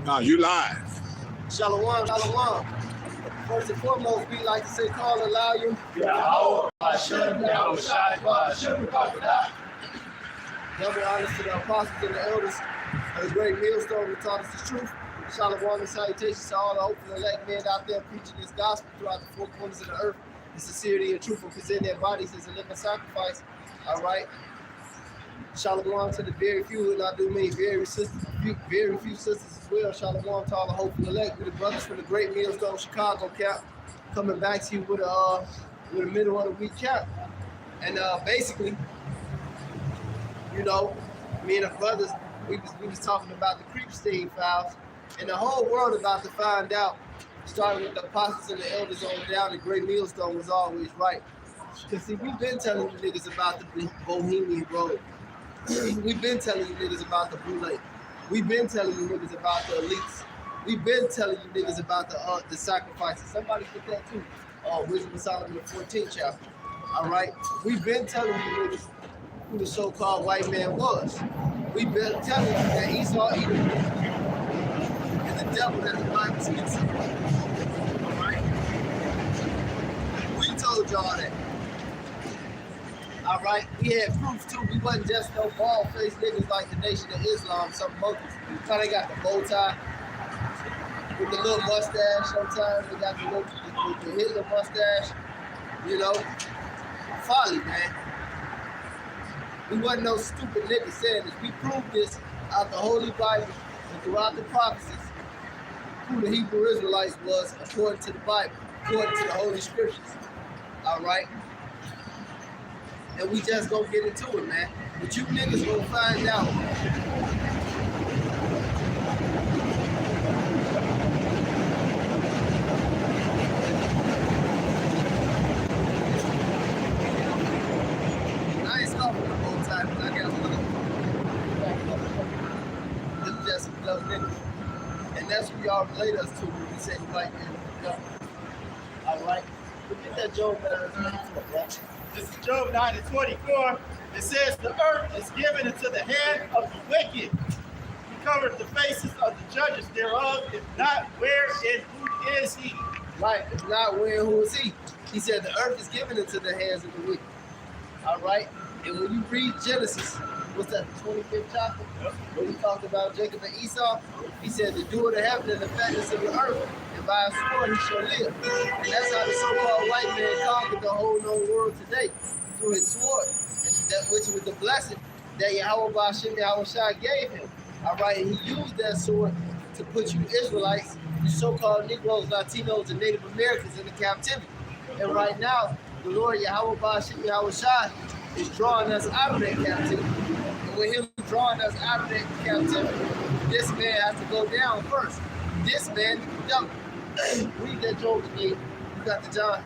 No, you live. Shalom, shalom. First and foremost, we like to say, call Elohim. Double honors to the apostles and the elders of the great millstone who taught us the truth. Shalom and salutations to all the hopeful elect men out there preaching this gospel throughout the four corners of the earth. The sincerity and truth of presenting their bodies as a living sacrifice. All right. Shalom to the very few, and I do mean very few sisters as well. Shalom to all the hopeful elect. We're the brothers from the great millstone Chicago camp, coming back to you with a middle of the week camp. And basically, you know, me and the brothers, we was talking about the Creepstein files, and the whole world about to find out, starting with the apostles and the elders on down, the great millstone was always right. Because see, we've been telling you niggas about the Bohemian Grove. We've been telling you niggas about the Blue Lake. We've been telling you niggas about the elites. We've been telling you niggas about the sacrifices. Somebody put that too. Wisdom of Solomon, the 14th chapter. All right? We've been telling you niggas who the so-called white man was. We've been telling you that Esau, Edom, and the devil that the Bible speaks of. All right? We told y'all that. All right, we had proof too. We wasn't just no bald-faced niggas like the Nation of Islam, some Muslims. How they got the bow tie with the little mustache. Sometimes they got the Hitler mustache. You know, folly, man. We wasn't no stupid niggas saying this. We proved this out the Holy Bible and throughout the prophecies who the Hebrew Israelites was according to the Bible, according to the Holy Scriptures. All right. And we just gonna get into it, man. But you niggas gonna find out. I ain't scoffing the whole time, but I got a little. This is just some dumb niggas. And that's what y'all relate us to when we say white man. All right? Get that Job better. This is Job 9:24. It says, the earth is given into the hand of the wicked. He covered the faces of the judges thereof. If not, where and who is he? Right, if not, where and who is he? He said the earth is given into the hands of the wicked. All right? And when you read Genesis, what's that, the 25th chapter? Yep. When he talked about Jacob and Esau, he said the dew of the heaven and the fatness of the earth, and by his sword he shall live. And that's how the so-called white man conquered the whole known world today, through his sword, and that which was the blessing that Yahweh Ba'ashem Yahushua gave him. All right, and he used that sword to put you Israelites, you so-called Negroes, Latinos, and Native Americans into captivity. And right now, the Lord Yahweh Ba'ashem Yahushua is drawing us out of that captivity. And with him drawing us out of that captivity, this man has to go down first. This man, read that Job to me. You got the John.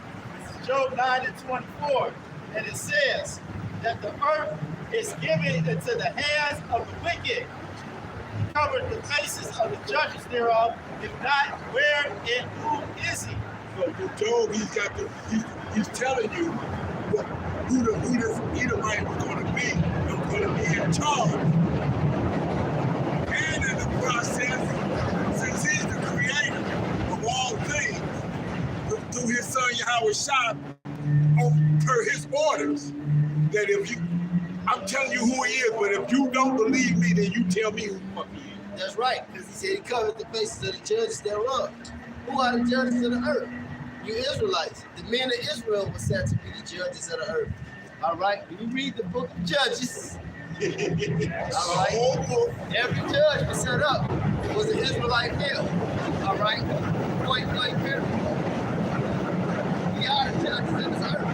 Job 9:24. And it says that the earth is given into the hands of the wicked. He covered the faces of the judges thereof. If not, where and who is he? So for Job, he's telling you who the Edomite was going to be and going to be in charge. And in the process, since he's the creator of all things, through his son Yahushua, per his orders, that if you, I'm telling you who he is, but if you don't believe me, then you tell me who the fuck he is. That's right, because he said he covered the faces of the judges thereof. Who are the judges of the earth? You Israelites. The men of Israel were said to be the judges of the earth. All right? When you read the book of Judges, all right, every judge was set up was an Israelite male. All right? Point blank period. We are the judges of this earth.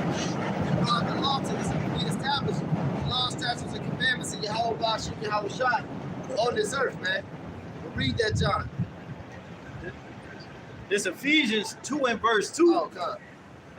We brought the law to this. We established the law, statutes, and commandments of Yahweh Ba'ashem Yahushua on this earth, man. Read that, John. It's Ephesians 2 and verse 2. Oh, God.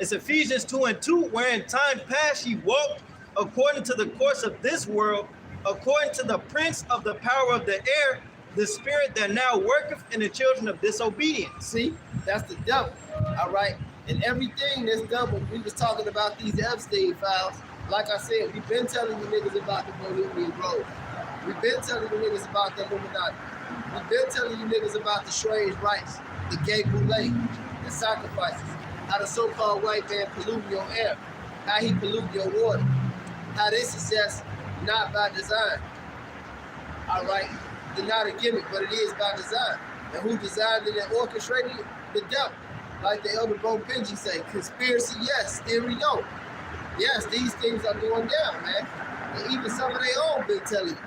It's Ephesians 2 and 2, where in time past ye walked according to the course of this world, according to the prince of the power of the air, the spirit that now worketh in the children of disobedience. See, that's the devil. All right. And everything that's double, we was talking about these Epstein files. Like I said, we've been telling you niggas about the Bohemian Grove. We've been telling you niggas about the Illuminati. We've been telling you niggas about the strange rites, the gay boule, the sacrifices, how the so-called white man pollute your air, how he pollute your water, how this is just not by design. All right, it's not a gimmick, but it is by design. And who designed it and orchestrated it? The devil. Like the elder bro Benji say, conspiracy, yes, theory, no. Yes, these things are going down, man. And even some of their own been telling you.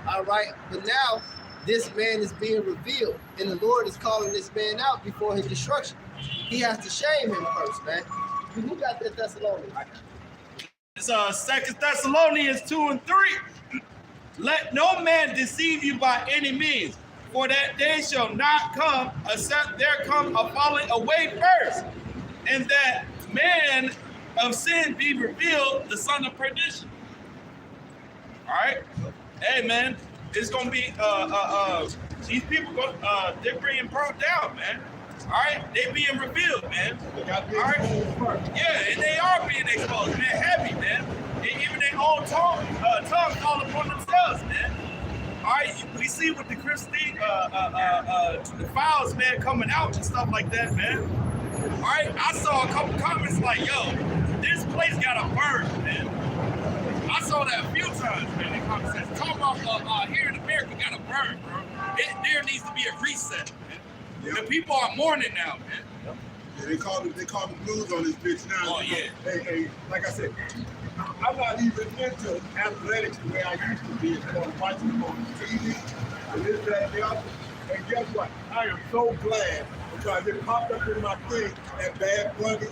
All right, but now this man is being revealed, and the Lord is calling this man out before his destruction. He has to shame him first, man. Who got that Thessalonians? It's 2 Thessalonians 2 and 3. Let no man deceive you by any means, for that day shall not come except there come a falling away first, and that man of sin be revealed, the son of perdition. All right, hey man, it's gonna be these people they're being brought down, man. All right, they being revealed, man. All right, yeah, and they are being exposed, man. Heavy, man. And even their own tongue call upon themselves, man. All right, we see with the Christine, the files, man, coming out and stuff like that, man. All right, I saw a couple comments like, yo, this place gotta burn, man. I saw that a few times, man, in conversations. Talking about here in America gotta burn, bro. There needs to be a reset, man. Yep. The people are mourning now, man. Yeah, they call the blues on this bitch now. Oh, yeah. Hey, like I said, I'm not even into athletics the way I used to be. It's called watching on TV and this, that, and the other. And guess what? I am so glad because it popped up in my thing that Bad Bunny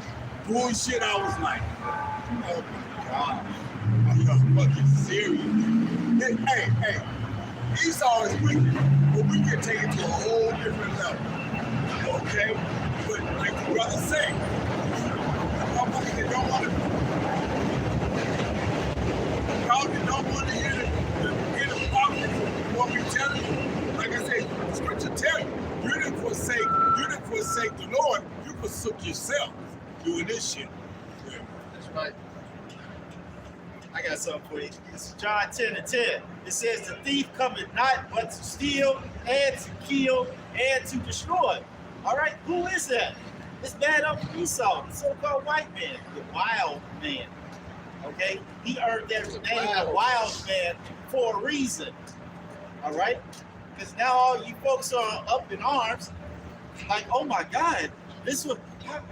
bullshit. I was like, oh my God, are you fucking serious? Hey, Esau is wicked, but we can take it to a whole different level. Okay? But like the brother say, motherfuckers that don't want to hear the prophets, what we tell you. Like I said, the scripture tell you, you didn't forsake the Lord, you forsook yourself doing this shit. Yeah. That's right. I got something for you. It's John 10 and 10. It says, the thief cometh not but to steal and to kill and to destroy. All right, who is that? It's bad Uncle Esau, the so-called white man, the wild man. Okay? He earned that name, the wild man, for a reason. All right? Because now all you folks are up in arms, like, oh my God, this was,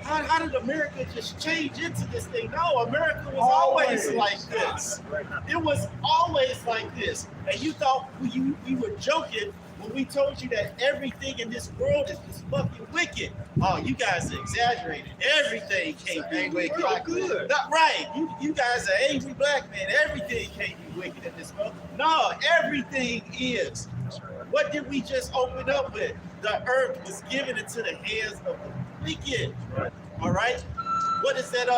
how did America just change into this thing? No, America was always like this. It was always like this. And you thought we were joking when we told you that everything in this world is just fucking wicked. Oh, you guys are exaggerating. Everything can't be wicked. Good. Not right. You guys are angry black men. Everything can't be wicked in this world. No, everything is. What did we just open up with? The earth was given into the hands of the wicked. All right. What is that?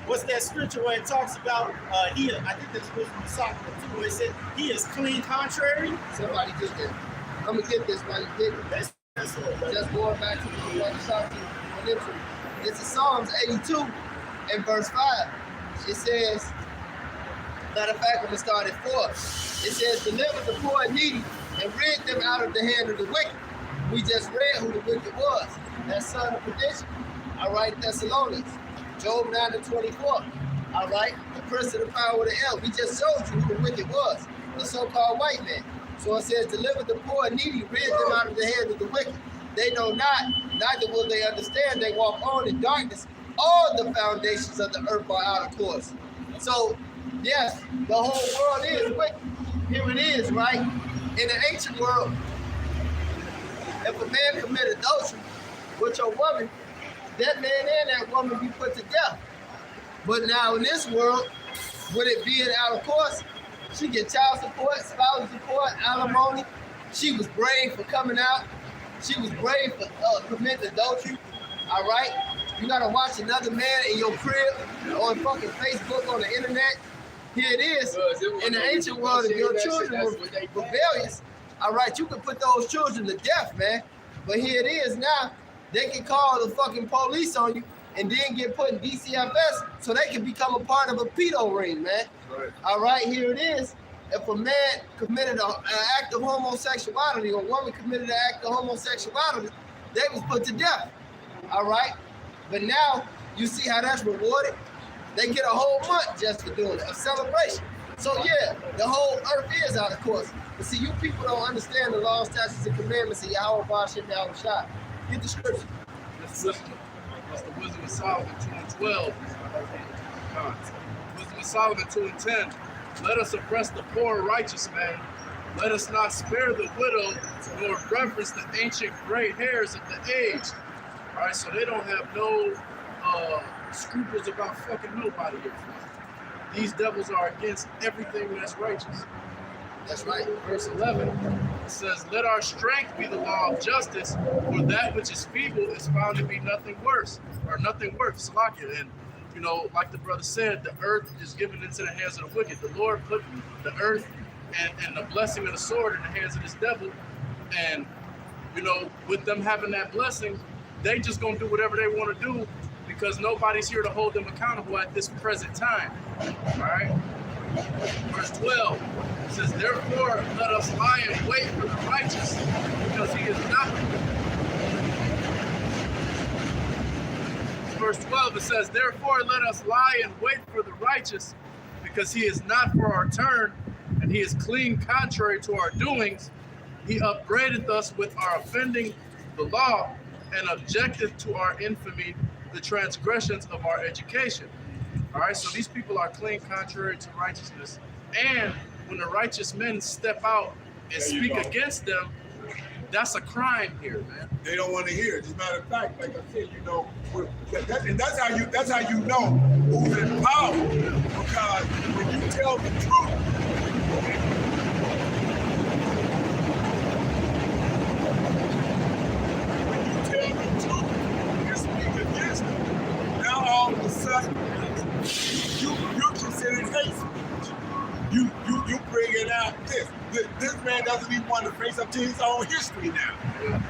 What's that scripture where it talks about? I think that's supposed to be Psalm 2, where it said he is clean contrary. Somebody just did. I'm gonna get this while you get it. That's what, Just going back to the one shot it's a Psalms 82 and verse 5. It says, matter of fact, I'm gonna start at 4. It says, deliver the poor and needy and rid them out of the hand of the wicked. We just read who the wicked was. That son of perdition. All right, Thessalonians. Job 9 and 24. All right, the prince of the power of the air. We just showed you who the wicked was, the so-called white man. So it says, deliver the poor and needy, rid them out of the hand of the wicked. They know not, neither will they understand. They walk on in darkness. All the foundations of the earth are out of course. So, yes, the whole world is wicked. Here it is, right? In the ancient world, if a man commit adultery with your woman, that man and that woman be put to death. But now in this world, with it being out of course, she get child support, spousal support, alimony. She was brave for coming out. She was brave for committing adultery. All right? You gotta watch another man in your crib, on fucking Facebook, on the internet. Here it is. In the ancient world, if your children were rebellious, all right, you can put those children to death, man. But here it is now. They can call the fucking police on you and then get put in DCFS so they can become a part of a pedo ring, man. Right. All right, here it is. if a man committed an act of homosexuality or a woman committed an act of homosexuality, they was put to death. All right? But now you see how that's rewarded? They get a whole month just for doing it, a celebration. So yeah, the whole earth is out of course. But see, you people don't understand the laws, statutes, and commandments of Yahweh Bashim Yahushua. Get the scripture. That's the Wisdom of Solomon 2:12. Wisdom of Solomon 2:10. Let us oppress the poor and righteous man. Let us not spare the widow, nor reverence the ancient gray hairs of the aged. All right, so they don't have no scruples about fucking nobody here. These devils are against everything that's righteous. That's right. Verse 11, it says, let our strength be the law of justice, for that which is feeble is found to be nothing worse, or nothing worth, Salakia. And, you know, like the brother said, the earth is given into the hands of the wicked. The Lord put the earth and the blessing of the sword in the hands of this devil. And, you know, with them having that blessing, they just gonna do whatever they want to do because nobody's here to hold them accountable at this present time. All right? Verse 12 says, therefore let us lie in wait for the righteous, because he is not. Verse 12 it says, therefore let us lie in wait for the righteous, because he is not for our turn, and he is clean contrary to our doings. He upbraideth us with our offending the law, and objecteth to our infamy the transgressions of our education. All right, so these people are clean contrary to righteousness. And when the righteous men step out and speak against them, that's a crime here, man. They don't want to hear it. As a matter of fact, like I said, you know, and that's how you know who's in power. Because when you tell the truth, you speak against them. Now all of a sudden, you're considered hate speech. You bringing out this. This man doesn't even want to face up to his own history now.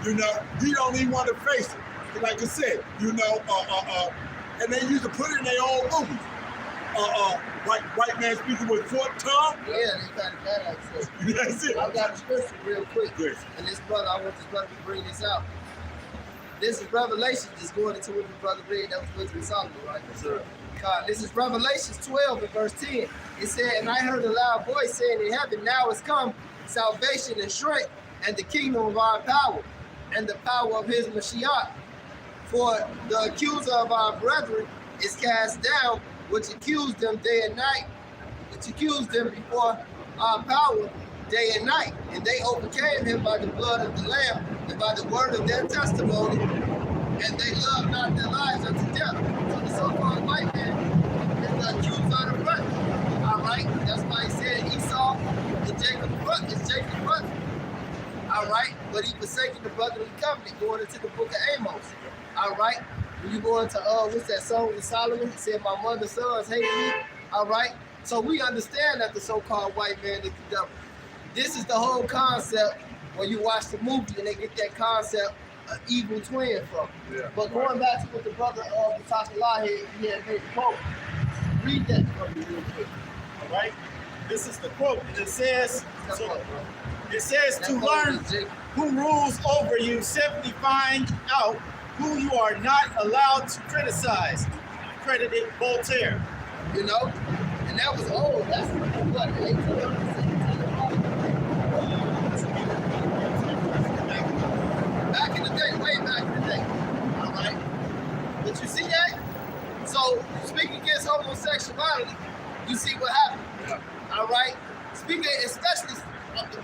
You know, he don't even want to face it. Like I said, you know, and they used to put it in their own movies. White man speaking with forked tongue. Yeah, they kind of bad like that. That's it. I got a scripture real quick. Good. And this brother, I want this brother to bring this out. This is Revelation, just going into what the brother read. That was Wisdom of Solomon, right? Yes, sir. This is Revelations 12 and verse 10. It said, and I heard a loud voice saying in heaven, now is come salvation and strength, and the kingdom of our power, and the power of his Mashiach. For the accuser of our brethren is cast down, which accused them day and night, which accused them before our power day and night. And they overcame him by the blood of the Lamb and by the word of their testimony, and they loved not their lives unto death. So the so-called white man is the accuser of the brethren. All right? That's why he said Esau and Jacob's brother is Jacob's brother. All right? But he forsaken the brotherly covenant going into the book of Amos. All right? When you go into, what's that song with Solomon? He said, my mother's sons hated me. All right? So we understand that the so-called white man is the devil. This is the whole concept when you watch the movie and they get that concept of evil twin from. Yeah. But going back to what the brother of the Takallah he had made the quote. Read that for me real quick. All right? This is the quote. And it says, to learn who rules over you, simply find out who you are not allowed to criticize. Credited Voltaire. You know? And that was old. That's what, 1800s? Back in the day, way back in the day. All right? But you see that? So, speaking against homosexuality, you see what happened. Yeah. All right? Speaking, especially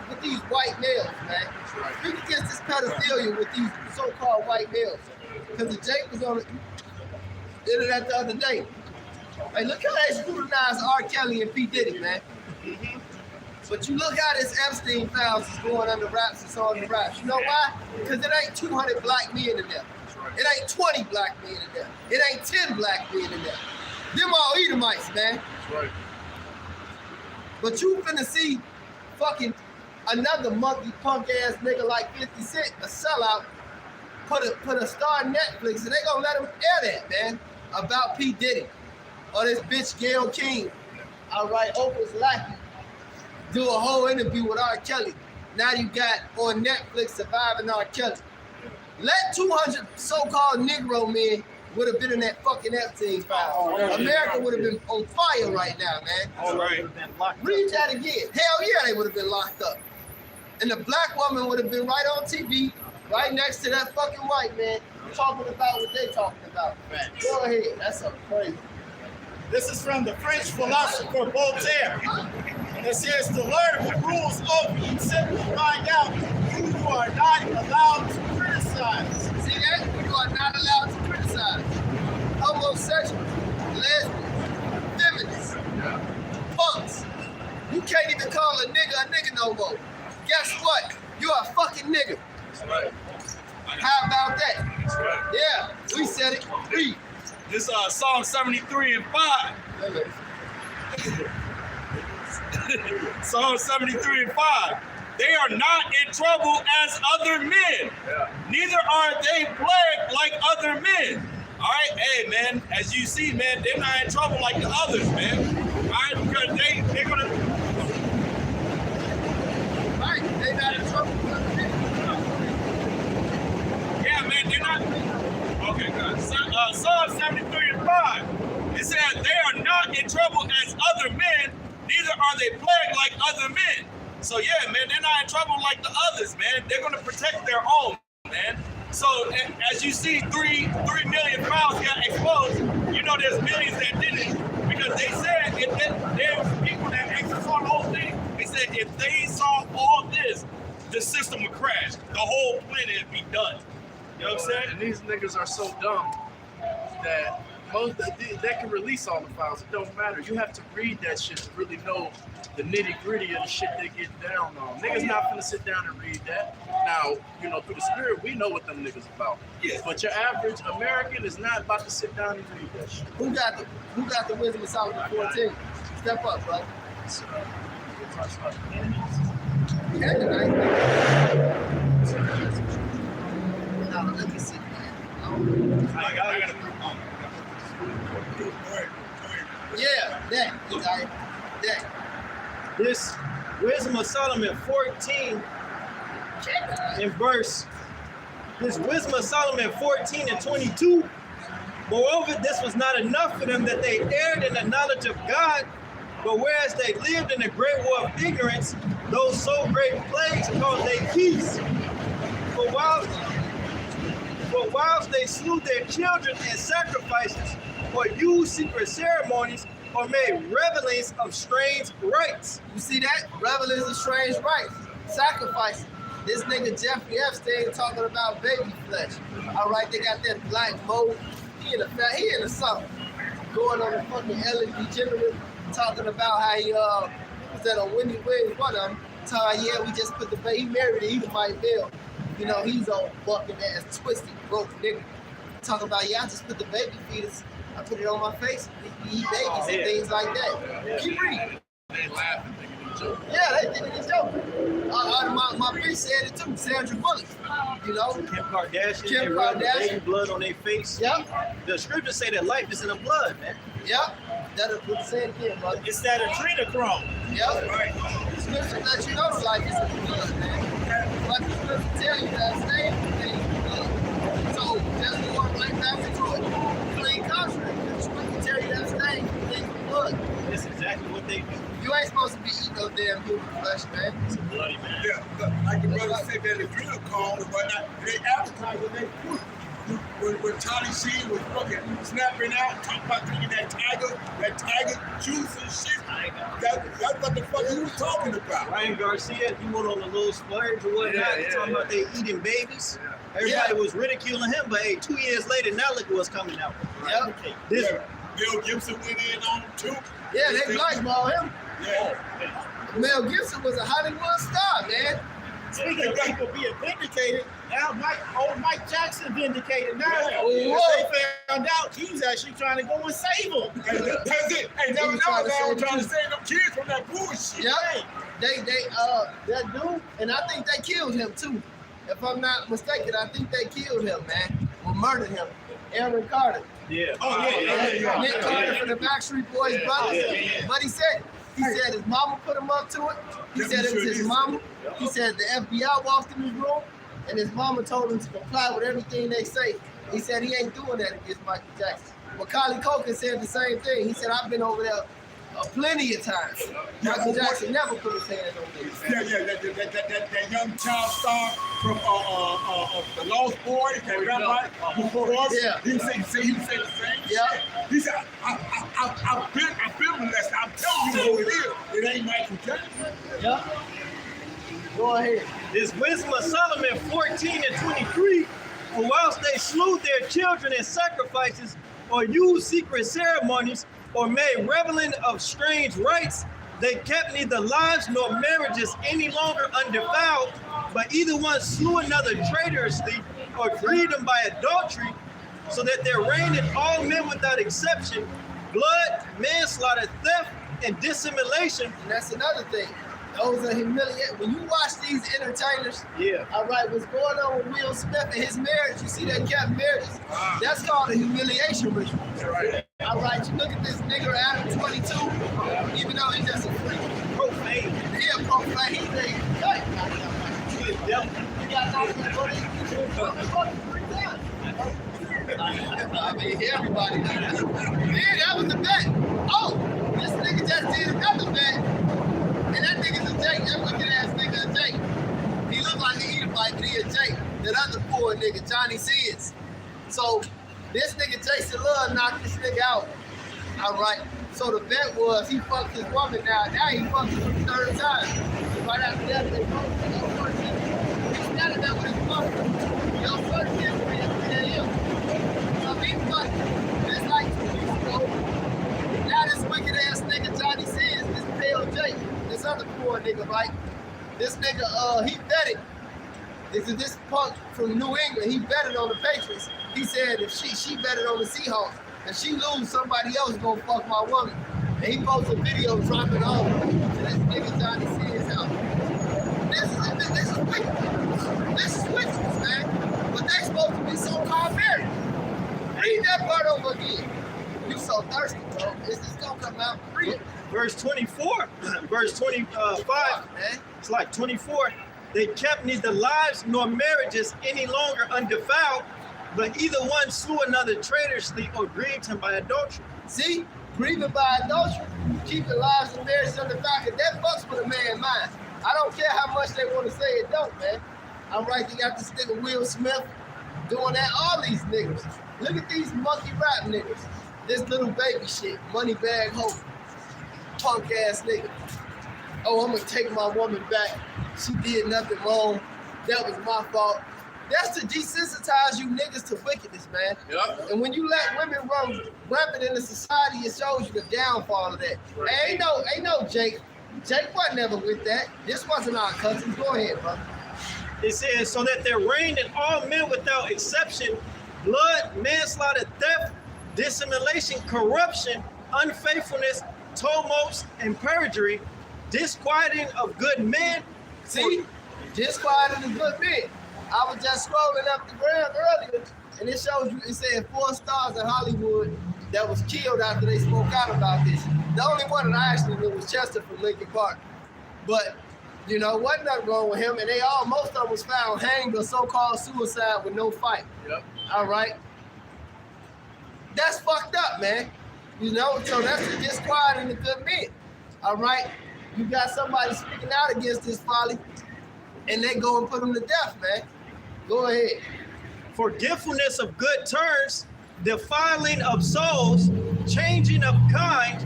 with these white males, man. Right. Speaking against this pedophilia with these so-called white males. Because the Jake was on the internet the other day. Hey, look how they scrutinized R. Kelly and P. Diddy, man. But you look how this Epstein files is going under wraps, it's on the wraps. You know why? Because it ain't 200 black men in there. It ain't 20 black men in there. It ain't 10 black men in there. Them all Edomites, man. That's right. But you finna see fucking another monkey punk ass nigga like 50 Cent, a sellout, put a star on Netflix, and they gonna let him air that, man, about P. Diddy. Or this bitch Gayle King. All right, Oprah's lackey. do a whole interview with R. Kelly. Now you got on Netflix Surviving R. Kelly. Let 200 so-called Negro men would have been in that fucking Epstein file. America would have been on fire right now, man. All right. Read that again. Hell yeah, they would have been locked up. And the black woman would have been right on TV, right next to that fucking white man, talking about what they talking about. Go ahead. That's something crazy. This is from the French philosopher Voltaire. It says to learn the rules of you simply find out you are not allowed to criticize. See that? You are not allowed to criticize. Homosexuals, lesbians, feminists, punks. You can't even call a nigga no more. Guess what? You are a fucking nigga. How about that? Yeah, we said it. Read. This Psalm 73 and 5. Psalm 73 and 5. They are not in trouble as other men. Neither are they plagued like other men. All right, hey man, as you see, man, they're not in trouble like the others, man. All right, because they're gonna. Right, they not in trouble. Yeah, man, they're not. Okay, good. Psalm 73 and 5. It says they are not in trouble as other men, neither are they plagued like other men. So yeah, man, they're not in trouble like the others, man. They're gonna protect their own, man. So as you see, 3 million pounds got exposed. You know, there's millions that didn't, because they said there's people that exercise on the whole thing. They said if they saw all this, the system would crash. The whole planet would be done. You know what I'm saying? And these niggas are so dumb that they can release all the files. It don't matter. You have to read that shit to really know the nitty gritty of the shit they get down on. Niggas not gonna sit down and read that. Now, you know, through the spirit, we know what them niggas about. Yeah. But your average American is not about to sit down and read that shit. Who got the wisdom of Solomon 14? Step up, brother. Yeah, tonight. No, let me see. Yeah, that. This Wisdom of Solomon 14 in verse, this Wisdom of Solomon 14 and 22. Moreover, this was not enough for them that they erred in the knowledge of God, but whereas they lived in a great war of ignorance, those so great plagues caused they peace. For whilst they slew their children in sacrifices, or used secret ceremonies, or made revelings of strange rites. You see that? Revelings of strange rites. Sacrifices. This nigga Jeffrey Epstein talking about baby flesh. All right, they got that black mold. He in the something. Going on the fucking Ellen DeGeneres, talking about how he was that on Wendy Williams, one of them, telling, yeah, we just put the baby, he married an Edomite male. You know, he's all fucking ass, twisted, broke nigga. Talking about, yeah, I just put the baby fetus, I put it on my face, we eat babies and things like that. Keep reading. They laughing, thinking it's joke. Yeah, they think it's joke. My bitch said it too, Sandra Bullock. You know? Kim Kardashian, Kim they rub Kardashian. baby blood on their face. Yep. The scriptures say that life is in the blood, man. Yep. That'll say it again, brother. It's that adrenochrome. Yep. The scripture let you know the life is in the blood, man. But the scripture tell you that stay in the blood. So just going right back into it. Clean contrary. The scripture tell you that stay in the blood. That's exactly what they do. You ain't supposed to be eating no damn human flesh, man. It's bloody, man. Yeah, like the brother said that the drill call and whatnot, they advertise what they put. When Tony Sheen was fucking snapping out, talking about drinking that tiger juice and shit. That's what the fuck you was talking about. Ryan Garcia, he went on a little splurge or whatnot, talking about they eating babies. Everybody was ridiculing him, but hey, 2 years later, now look what's coming out. Yep. This Mel Gibson went in on him too. Yeah, they blackball him. Yeah. Mel Gibson was a Hollywood star, man. Speaking of people being vindicated, now Mike Jackson vindicated now. Whoa. They found out he was actually trying to go and save him. That's it. Hey, never know that I was trying to save them kids from that bullshit. Yeah, that dude, and I think they killed him too. If I'm not mistaken, I think they killed him, man, or murdered him. Aaron Carter. Yeah. Oh, yeah. Nick Carter from the Backstreet Boys brothers. yeah. But he said, He said his mama put him up to it. He said it was his mama. He said the FBI walked in his room and his mama told him to comply with everything they say. He said he ain't doing that against Michael Jackson. Macaulay Culkin said the same thing. He said, I've been over there plenty of times. Michael Jackson never put his hands on me. That young child star from the Lost Boys, that rabbi before us. Yeah. He said the same shit. Yeah. He said, I've been molested. I'm telling you what it is. It ain't Michael Jackson. Yeah. Go ahead. This Wisdom of Solomon 14 and 23, for whilst they slew their children in sacrifices, or used secret ceremonies, or made reveling of strange rites, they kept neither lives nor marriages any longer undefiled, but either one slew another traitorously, or grieved him by adultery, so that there reigned in all men without exception blood, manslaughter, theft, and dissimulation. And that's another thing. Those are humiliating. When you watch these entertainers, all right, what's going on with Will Smith and his marriage, you see they kept marriages. That's called a humiliation ritual. Right. All right, you look at this nigga Adam 22, even though he's just a freak. Profane. Yeah, profane. He's a hey. You got knocked out for I mean, everybody knows. Yeah, that was the bet. Oh, this nigga just did another bet. And that nigga's a Jake, that wicked ass nigga a Jake. He look like an Edomite, but he a Jake. That other poor nigga, Johnny Sins. So this nigga Jason Love knocked this nigga out. All right. So the bet was he fucked his woman now. Now he fucked her for the third time. So right after that, they both he's standing there with his mother. Your first kid for him. So he fucked this like 2 weeks ago. Now this wicked ass nigga Johnny Sins, this pale Jake. This other poor nigga, right? This nigga, he betted. This punk from New England, he betted on the Patriots. He said if she betted on the Seahawks, if she lose, somebody else is gonna fuck my woman. And he posted a video dropping off to this nigga Johnny Sins house. This is wicked. This is wickedness, man. But they supposed to be so-called married. Read that part over again. You so thirsty, bro. This is gonna come out real. Verse 24, verse 25, man. it's like 24. They kept neither lives nor marriages any longer undefiled, but either one slew another traitorously or grieved him by adultery. See, grieving by adultery, keeping lives and marriages undefiled, because that fucks with a man's mind. I don't care how much they want to say it don't, man. I'm right, they got this nigga Will Smith doing that, all these niggas. Look at these monkey rap niggas. This little baby shit, money bag hoe. Punk ass nigga. Oh, I'm gonna take my woman back. She did nothing wrong. That was my fault. That's to desensitize you niggas to wickedness, man. Yep. And when you let women run rampant in the society, it shows you the downfall of that. Hey, ain't no Jake. Jake wasn't never with that. This wasn't our cousins. Go ahead, bro. It says, so that there reigned in all men without exception blood, manslaughter, theft, dissimulation, corruption, unfaithfulness, tumults, and perjury, disquieting of good men. See, disquieting of good men. I was just scrolling up the ground earlier, and it shows you, it said 4 stars in Hollywood that was killed after they spoke out about this. The only one that I actually knew was Chester from Linkin Park. But, you know, wasn't nothing wrong with him, and most of them was found hanged or so-called suicide with no fight. Yep. All right? That's fucked up, man. You know, so that's the disquieting the good men. All right? You got somebody speaking out against this folly, and they go and put them to death, man. Go ahead. Forgetfulness of good turns, defiling of souls, changing of kind,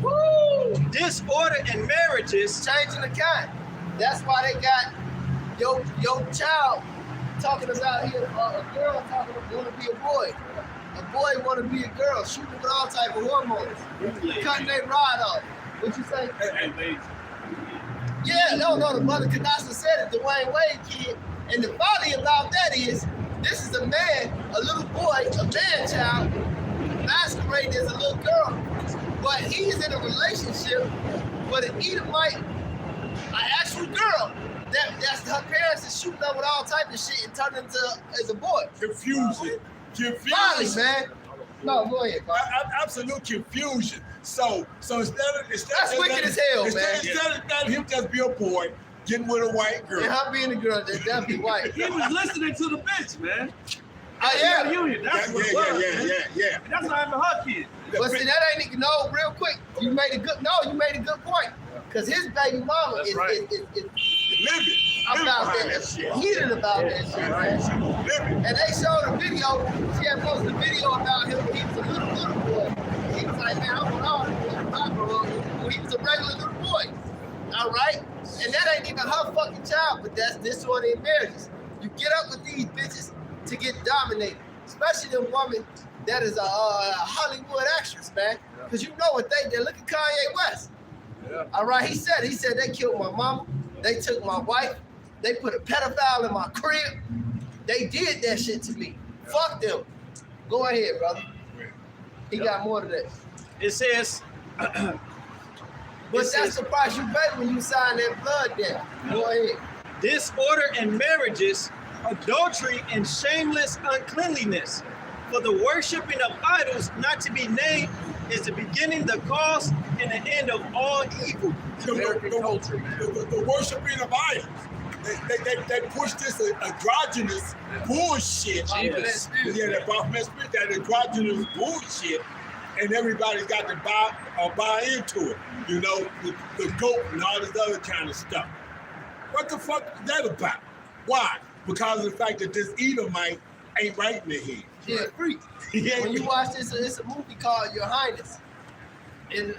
disorder in marriages. Changing the kind. That's why they got your child talking about here, a girl talking about want to be a boy. A boy want to be a girl, shooting with all type of hormones, cutting their rod off. What you say? Yeah, no, the brother Kadasa said it, the Dwayne Wade kid. And the folly about that is, this is a man, a little boy, a man child, masquerading as a little girl. But he's in a relationship with an Edomite, an actual girl. That's her parents is shooting up with all type of shit and turning into as a boy. Confusing. Folly, man. No, go ahead, bro. Absolute confusion. So instead That's wicked as hell, man. Instead of letting him just be a boy getting with a white girl. And her being a girl, that'd be white. He was listening to the bitch, man. Yeah. Union. That's what it was. Man. Yeah. That's not even her kid. But see, that ain't even, no, real quick. You made a good point. Because his baby mama That's is right. Living. about behind that shit. heated about that shit, man. Living. And they showed a video. She had posted a video about him when he was a little boy. He was like, man, I want all the boys when I grow up. When he was a regular little boy. All right? And that ain't even her fucking child, but that's disorder in marriages. You get up with these bitches to get dominated. Especially the woman that is a Hollywood actress, man. Because you know what they did. Look at Kanye West. Yeah. All right, he said they killed my mama. They took my wife. They put a pedophile in my crib. They did that shit to me. Fuck them. Go ahead, brother. He got more to that. It says, But that's the price you pay when you sign that blood debt. Go ahead. disorder in marriages, adultery, and shameless uncleanliness. For the worshiping of idols not to be named is the beginning, the cause, and the end of all evil. American culture, man. The worshiping of idols. They push this androgynous bullshit. Jesus. Yeah, that Baphomet spirit, that androgynous bullshit, and everybody's got to buy into it. You know, the goat and all this other kind of stuff. What the fuck is that about? Why? Because of the fact that this Edomite ain't right in the head. Yeah, freak. When you watch this, it's a movie called Your Highness. And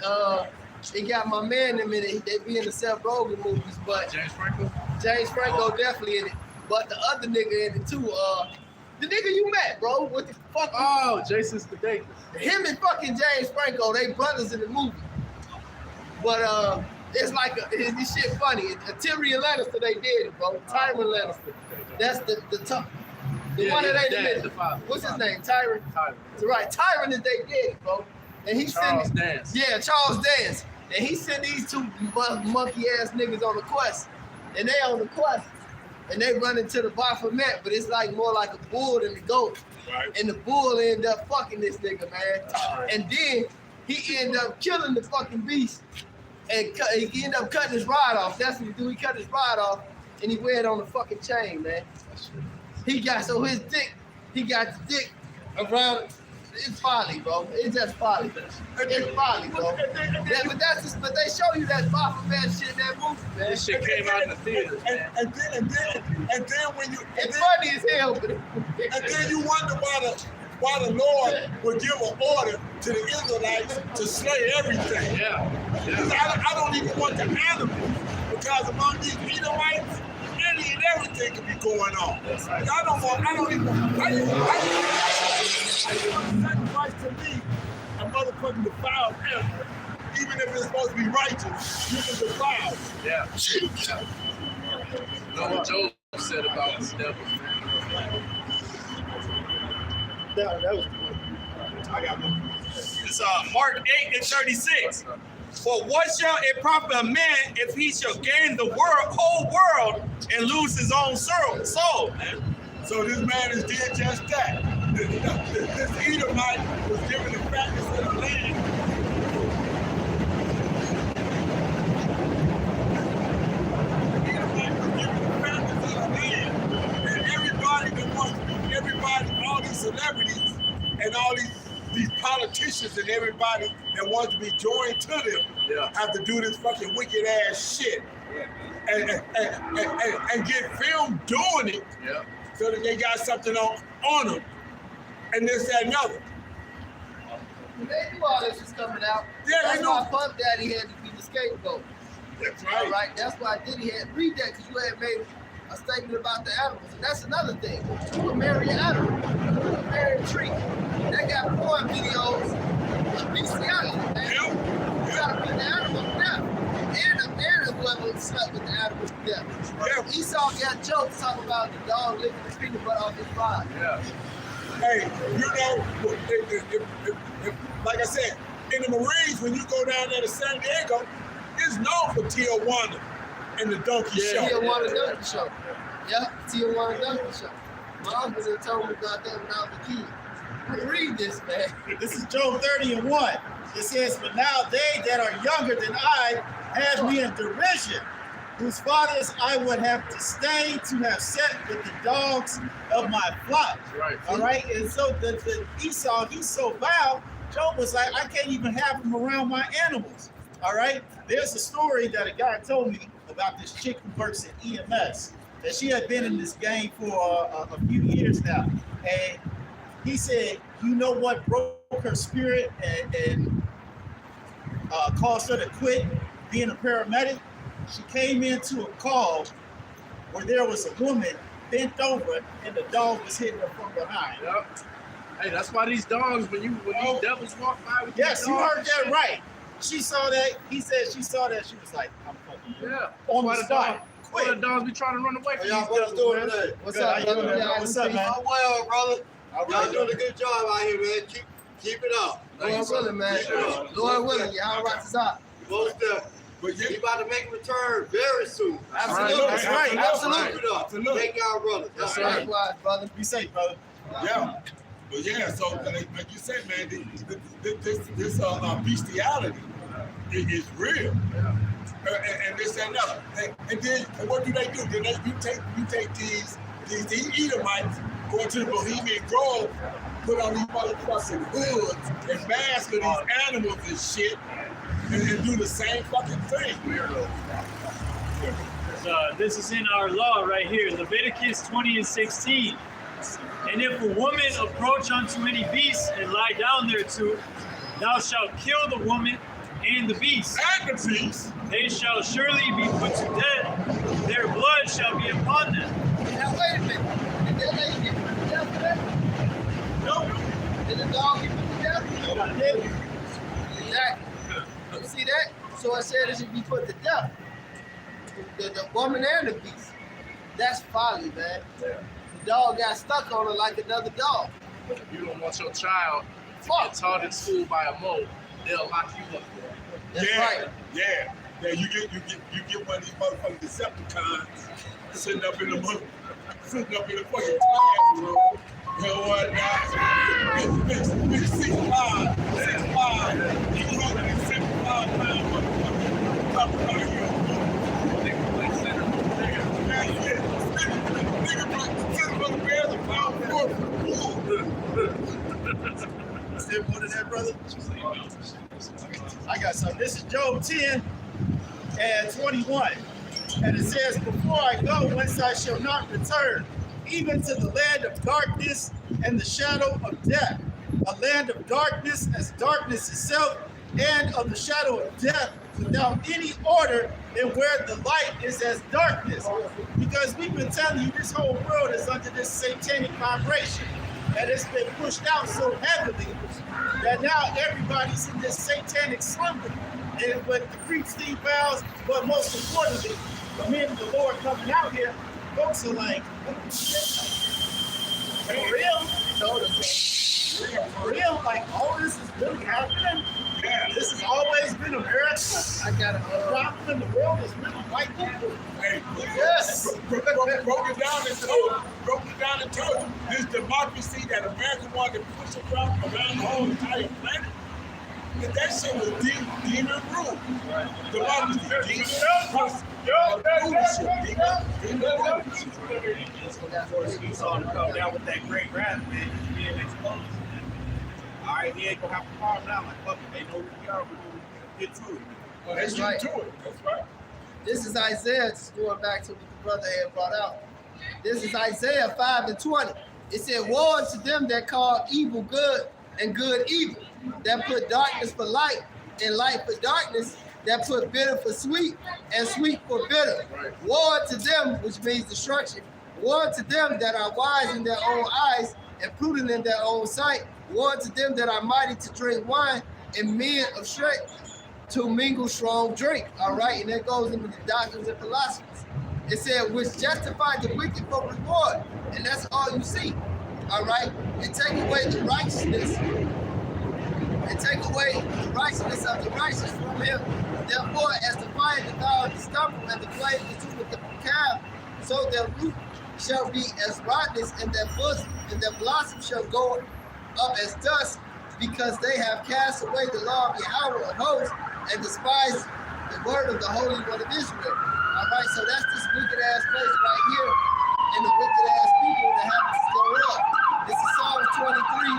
it got my man in it. They be in the Seth Rogen movies, but James Franco. James Franco definitely in it. But the other nigga in it too. The nigga you met, bro. What the fuck? Oh, Jason Sudeikis. Him and fucking James Franco, they brothers in the movie. But it's like this shit funny. Tyrion Lannister, they did it, bro. Tyrion Lannister. That's the top. The Yeah, one that yeah, ain't the dad, in the it. father. What's his name? Tyrion. Tyler. Right, Tyrion is they did it, bro. And he Charles sent Dance. Yeah, Charles Dance. And he sent these two monkey ass niggas on the quest. And they on the quest. And they run into the Baphomet, but it's like more like a bull than the goat. Right. And the bull end up fucking this nigga, man. And then he end up killing the fucking beast. And he end up cutting his rod off. That's what he do. He cut his rod off and he wear it on the fucking chain, man. He got his dick, he got the dick around. It's folly, bro. It's just folly. It's folly, bro. Yeah, but they show you that Baphomet shit in that movie, man. This shit came out in the theaters, man. And then when you It's funny as hell, but and then you wonder why the Lord would give an order to the Israelites to slay everything. Yeah. Because I don't even want the animals, because among these Edomites, any and everything could be going on. I don't even want to sacrifice to me a motherfucking defiled animal. Even if it's supposed to be righteous, you can defile. Yeah. You know what Job said about the devils, man. that was I got one. It's Mark 8:36. For what shall it profit a man if he shall gain the whole world and lose his own soul? Man. So this man is did just that. This Edomite was given the fatness of the land. The Edomite was given the fatness of the land. And everybody, all these celebrities and all these politicians and everybody that wants to be joined to them have to do this fucking wicked ass shit and get filmed doing it. Yeah. So that they got something on them. And this, that, and other. They knew all this was coming out. Yeah, That's they why knew. Puff Daddy had to be the scapegoat. That's All right, that's why Diddy had to read that, because you had made a statement about the animals. And that's another thing. You can marry an animal. You can marry a tree. They got porn videos of bestiality, man. You gotta put the animal to death. And whoever slept with the animals to death. Yeah. Esau got jokes talking about the dog licking the peanut butter off his rod. Yeah. Hey, you know, if, like I said, in the Marines, when you go down there to San Diego, it's known for Tijuana and the Donkey Show. Tijuana Donkey Show. Yeah, Tijuana Donkey Show. My uncle had told me about that when I was a kid. Read this, man. This is Job 30:1. It says, "But now they that are younger than I have me in derision, whose fathers I would have disdained to have set with the dogs of my flock." Right. All right. And so the Esau, he's so vile. Job was like, I can't even have him around my animals. All right. There's a story that a guy told me about this chick who works at EMS. That she had been in this game for a few years now. And he said, you know what broke her spirit and caused her to quit being a paramedic? She came into a call where there was a woman bent over and the dog was hitting her from behind. Yep. Hey, that's why these dogs, when these devils walk by with Yes, these you dogs heard and that shit, right. She saw that. He said she saw that. She was like, I'm fucking you. Yeah. On Why the the spot. dog, why the dogs be trying to run away from How y'all these brothers devils, doing man? today? What's Good, up, how you brother? doing? Yeah, What's up, man? I'm well, brother. All Y'all right. doing a good job out here, man. Keep it up. Lord willing, man. Keep it up. Lord willing, y'all rock this up. Most definitely. But He yeah, about to make a return very soon. Absolutely. That's right. Absolutely. Keep it up. Absolutely. Take y'all brothers. Yes, sir. Likewise, brother. Be safe, brother. yeah. But yeah, so like you said, man, this bestiality is real. And this and that. And then what do? Then you take these Edomites, go to the Bohemian Grove, put on these motherfucking hoods and mask of these animals and shit, and do the same fucking thing. This is in our law right here, Leviticus 20:16. And if a woman approach unto any beast and lie down thereto, thou shalt kill the woman and the beast. And the peace. They shall surely be put to death. Their blood shall be upon them. Now, wait a minute. Did that lady get put to death for that? No. Did the dog get put to death? Exactly. You see that? So I said it should be put to death. The woman and the beast. That's folly, man. The dog got stuck on her like another dog. You don't want your child to get taught in school by a mole, they'll lock you up. That's yeah, right. yeah. You get one of these motherfucking Decepticons sitting up in the fucking classroom. You know what? Big 6'5", 275 pound motherfucker. Talking about you. Nigga, sitting for the Bears and pound Still more than that, brother? I got something. This is Job 10:21. And it says, before I go, whence I shall not return, even to the land of darkness and the shadow of death. A land of darkness as darkness itself, and of the shadow of death without any order, and where the light is as darkness. Because we've been telling you this whole world is under this satanic vibration. And it's been pushed out so heavily that now everybody's in this satanic slumber. And with the creeps, Steve vows, but most importantly, the men of the Lord coming out here, folks are like, for real? For real? Like, all this is really happening? Yeah. This has always been America? I got The a problem in the world is really white people? Hey, Yes. broke it down and told you this democracy that America wanted to push around the whole entire planet. That shit was demon rule. Democracy, He saw him come down with that great wrath, man. He's being exposed. All right, he ain't gonna have to calm down like fuck it. They know who we are. We're gonna get to it. That's right. That's right. This is Isaiah, just going back to what the brother had brought out. This is Isaiah 5:20. It said, woe unto them that call evil good and good evil, that put darkness for light and light for darkness, that put bitter for sweet and sweet for bitter. Right. Woe unto them, which means destruction. Woe unto them that are wise in their own eyes and prudent in their own sight. Woe unto them that are mighty to drink wine and men of strength to mingle strong drink. All right, and that goes into the doctrines and philosophies. It said, which justify the wicked for reward, and that's all you see. All right, and take away the righteousness, of the righteous from him. Therefore, as the fire devours the stumble and the flame consumeth the calf, so their root shall be as rottenness, and their bosom and their blossom shall go up as dust, because they have cast away the law of Yahweh of hosts and despised the word of the Holy One of Israel. All right, so that's this wicked ass place right here, and the wicked ass people that happens to go up. This is Psalm 23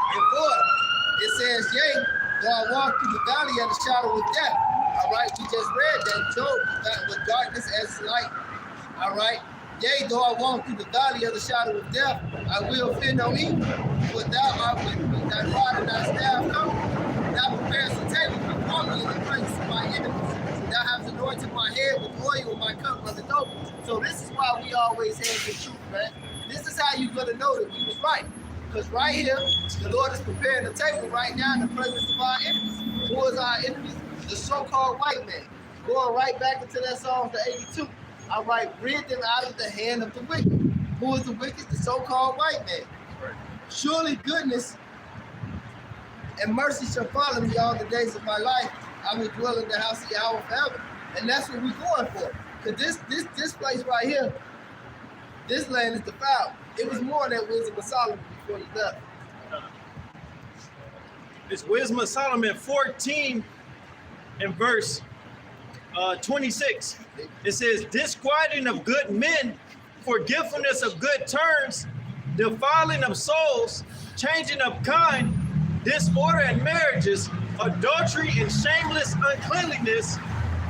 and 4. It says, "Yea, though I walk through the valley of the shadow of death." All right, we just read that Job that with darkness as light. All right. "Yea, though I walk through the valley of the shadow of death, I will fear no evil. For thou art with me, thy rod and thy staff come. Thou preparest a table before me in the presence of my enemies. Thou hast anointed my head with oil, and my cup runneth over." So this is why we always have the truth, man. This is how you're gonna know that we was right. Because right here, the Lord is preparing a table right now in the presence of our enemies. Who is our enemies? The so-called white man. Going right back into that Psalm to 82. All right, rid them out of the hand of the wicked. Who is the wicked? The so-called white man. "Surely goodness and mercy shall follow me all the days of my life. I will dwell in the house of Yahweh forever." And that's what we're going for. Because this place right here, this land is defiled. It was more than wisdom of Solomon before he left. It's Wisdom of Solomon 14 and verse 26. It says, "Disquieting of good men, forgetfulness of good turns, defiling of souls, changing of kind, disorder in marriages, adultery and shameless uncleanliness,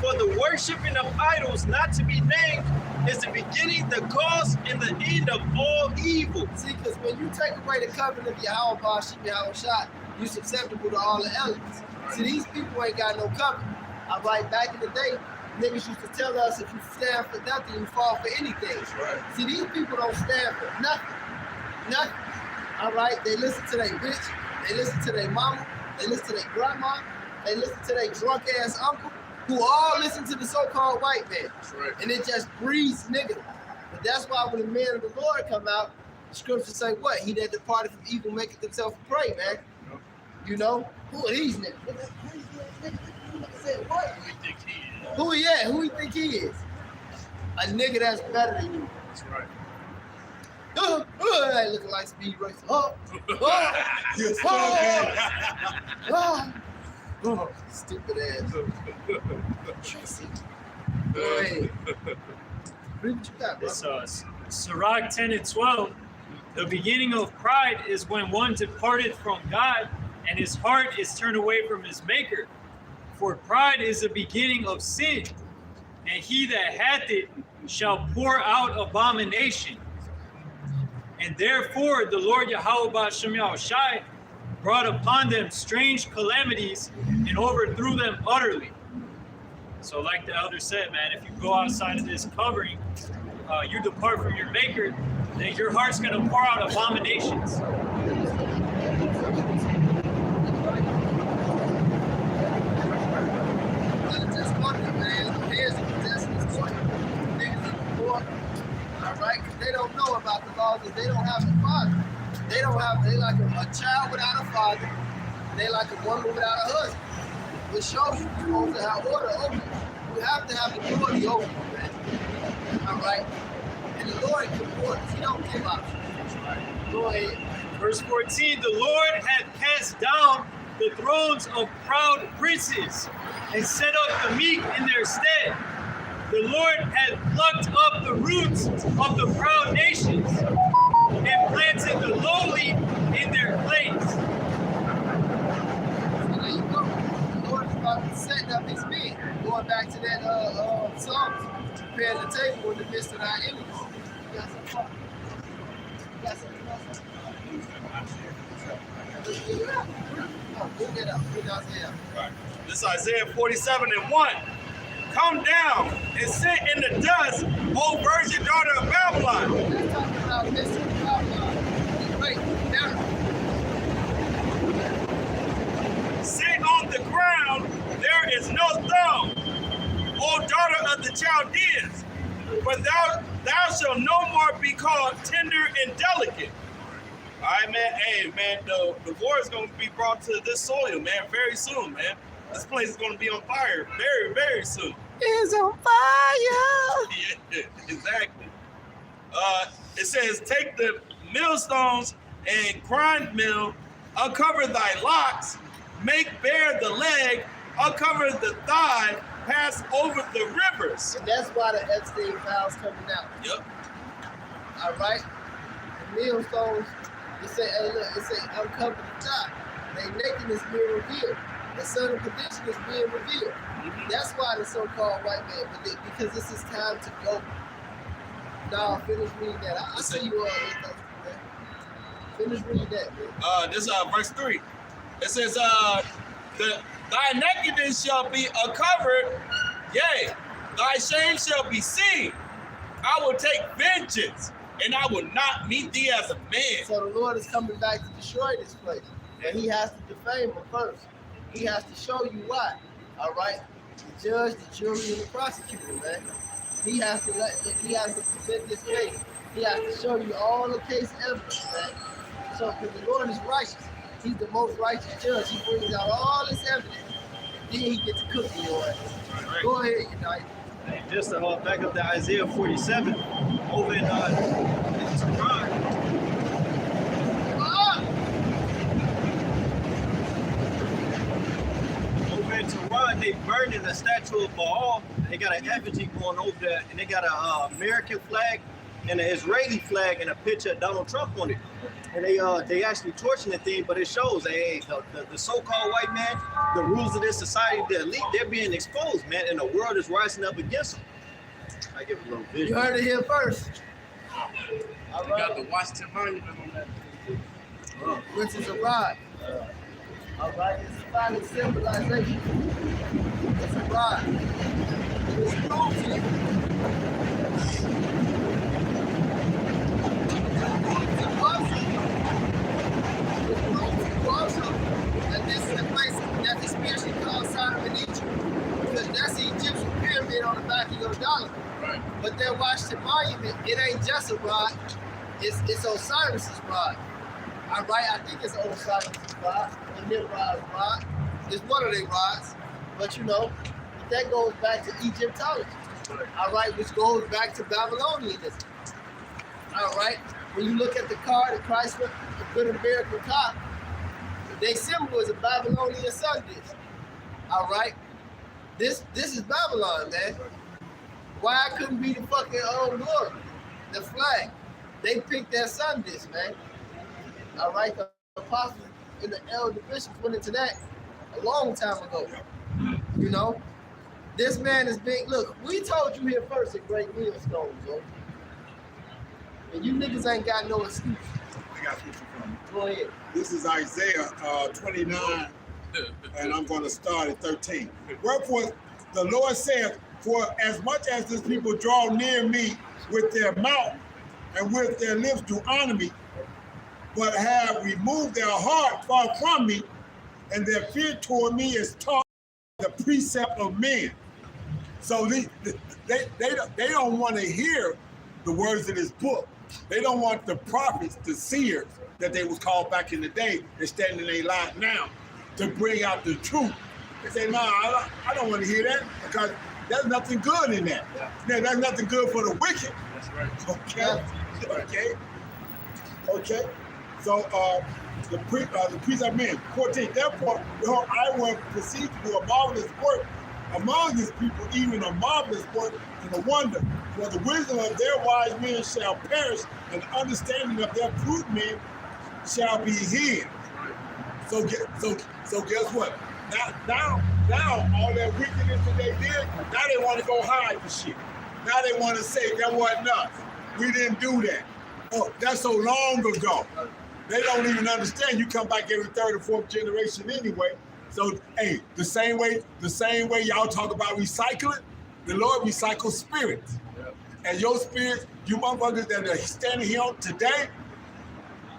for the worshiping of idols not to be named is the beginning, the cause, and the end of all evil." See, because when you take away the covenant of Yahweh Bashim Yahweh Shai, you're susceptible to all the elements. See, these people ain't got no covenant. All right, back in the day, niggas used to tell us if you stand for nothing, you fall for anything. Right. See, these people don't stand for nothing. Nothing. All right, they listen to their bitch, they listen to their mama, they listen to their grandma, they listen to their drunk ass uncle, who all listen to the so-called white man. That's right. And it just breeds nigga. But that's why when the men of the Lord come out, the scriptures say what? He that departed from evil maketh himself a prey, man. You know? Who are these niggas? What? Who you think he is? Who he at? Who he think he is? A nigga that's better than you. That's right. Hey, looking like Speed Racer. You're Stupid ass. Tracy. Go ahead. Read what you got, bro. It's Sirach 10 and 12. "The beginning of pride is when one departed from God, and his heart is turned away from his maker. For pride is the beginning of sin, and he that hath it shall pour out abomination. And therefore the Lord Yahweh Ba'ashem Yahushai brought upon them strange calamities and overthrew them utterly." So like the elder said, man, if you go outside of this covering, you depart from your maker, then your heart's going to pour out abominations. Just wonder, man. Here's the possessions for niggas in the court. All right, because they don't know about the laws, because they don't have a father. They like a child without a father. They like a woman without a husband. Which shows you're supposed to have order over you. You have to have the authority over you, man. All right? And the Lord gives orders. He don't give options. Go ahead. Verse 14, "The Lord hath cast down the thrones of proud princes and set up the meek in their stead. The Lord hath plucked up the roots of the proud nations and planted the lowly in their place." So there you go. The Lord is about to set up his men. Going back to that Psalms, preparing the table in the midst of our enemies. You got some fun. You got some fun. We'll get up. We'll Isaiah. This is Isaiah 47 and 1. "Come down and sit in the dust, O virgin daughter of Babylon." Let's talk about Mr. Babylon. Wait, now. "Sit on the ground, there is no throne, O daughter of the Chaldeans, for thou shalt no more be called tender and delicate." All right, man. Hey, man, the war is going to be brought to this soil, man, very soon, man. This place is going to be on fire very, very soon. It's on fire. Yeah, exactly. It says, "Take the millstones and grind mill, uncover thy locks, make bare the leg, uncover the thigh, pass over the rivers. And that's why the Epstein files coming out. Yep. All right? The millstones, it say, hey, look, it say, uncover the thigh. They nakedness being revealed. The son of perdition is being revealed. That's why the so-called white man, because this is time to go. No, finish reading that. I see you man. Finish reading that, man. This verse 3. It says, thy nakedness shall be uncovered, yea, thy shame shall be seen. I will take vengeance, and I will not meet thee as a man. So the Lord is coming back to destroy this place. And he has to defame them first. He has to show you why. All right? The judge, the jury, and the prosecutor, man. He has to present this case. He has to show you all the case evidence, man. So, because the Lord is righteous. He's the most righteous judge. He brings out all this evidence. Then he gets to cook in your ass. Go ahead, Unite. Hey, just to back up to Isaiah 47, over in Quran. Over in Tehran, they burning the statue of Baal. They got an effigy going over there, and they got an American flag and an Israeli flag and a picture of Donald Trump on it. And they actually torching the thing, but it shows the so-called white man, the rules of this society, the elite, they're being exposed, man, and the world is rising up against them. I give a little You vision. heard it here first. All You got right. the Washington Monument on that. Which is a rod. All right. It's a violent symbolization. It's a rod. It's cruelty. And this is the place that is spiritually called Sodom and Egypt. Because that's the Egyptian pyramid on the back of your dollar. Right. But that Washington Monument, it ain't just a rod, it's Osiris's rod. All right, I think it's Osiris's rod, or Nimrod's rod. It's one of their rods. But you know, that goes back to Egyptology. All right, which goes back to Babylonianism. All right, when you look at the car, the Chrysler, the good American car, their symbol is a Babylonian sun disk. All right, this is Babylon, man. Why it couldn't be the fucking old glory, the flag? They picked that sun disk, man. All right, the apostles and the elder bishops went into that a long time ago. You know, this man is big. Look, we told you here first at Great Millstone, yo. And you niggas ain't got no excuse. I got you from. Go ahead. This is Isaiah 29, and I'm going to start at 13. Wherefore the Lord saith, for as much as this people draw near me with their mouth and with their lips to honor me, but have removed their heart far from me, and their fear toward me is taught the precept of men. So they don't want to hear the words of this book. They don't want the prophets, the seers that they was called back in the day, they're standing in their line now to bring out the truth. They say, no, I don't want to hear that because there's nothing good in that. Yeah, there's nothing good for the wicked. That's right. Okay. Okay. So the precept of men. 14. Therefore, behold, I will proceed to do a marvelous work among this people, even a marvelous work and a wonder. For the wisdom of their wise men shall perish, and the understanding of their prudent men shall be hid. So guess what? Now all that wickedness that they did, now they want to go hide the shit. Now they want to say that wasn't us. We didn't do that. Oh, that's so long ago. They don't even understand. You come back every third or fourth generation anyway. So hey, the same way y'all talk about recycling, the Lord recycles spirits. And your spirits, you motherfuckers that are standing here today,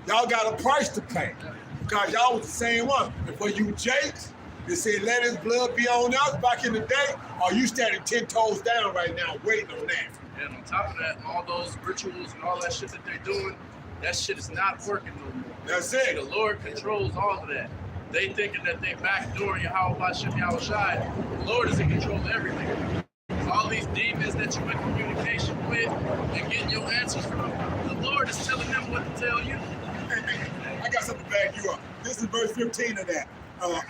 y'all got a price to pay. Because y'all was the same one. And for you Jakes, they said let his blood be on us back in the day, or you standing 10 toes down right now waiting on that. And on top of that, all those rituals and all that shit that they're doing, that shit is not working no more. That's it. The Lord controls all of that. They thinking that they backdooring Yahweh Shem Yahweh Shai. The Lord is in control of everything. All these demons that you're in communication with and getting your answers from, the Lord is telling them what to tell you. I got something to back you up. This is verse 15 of that.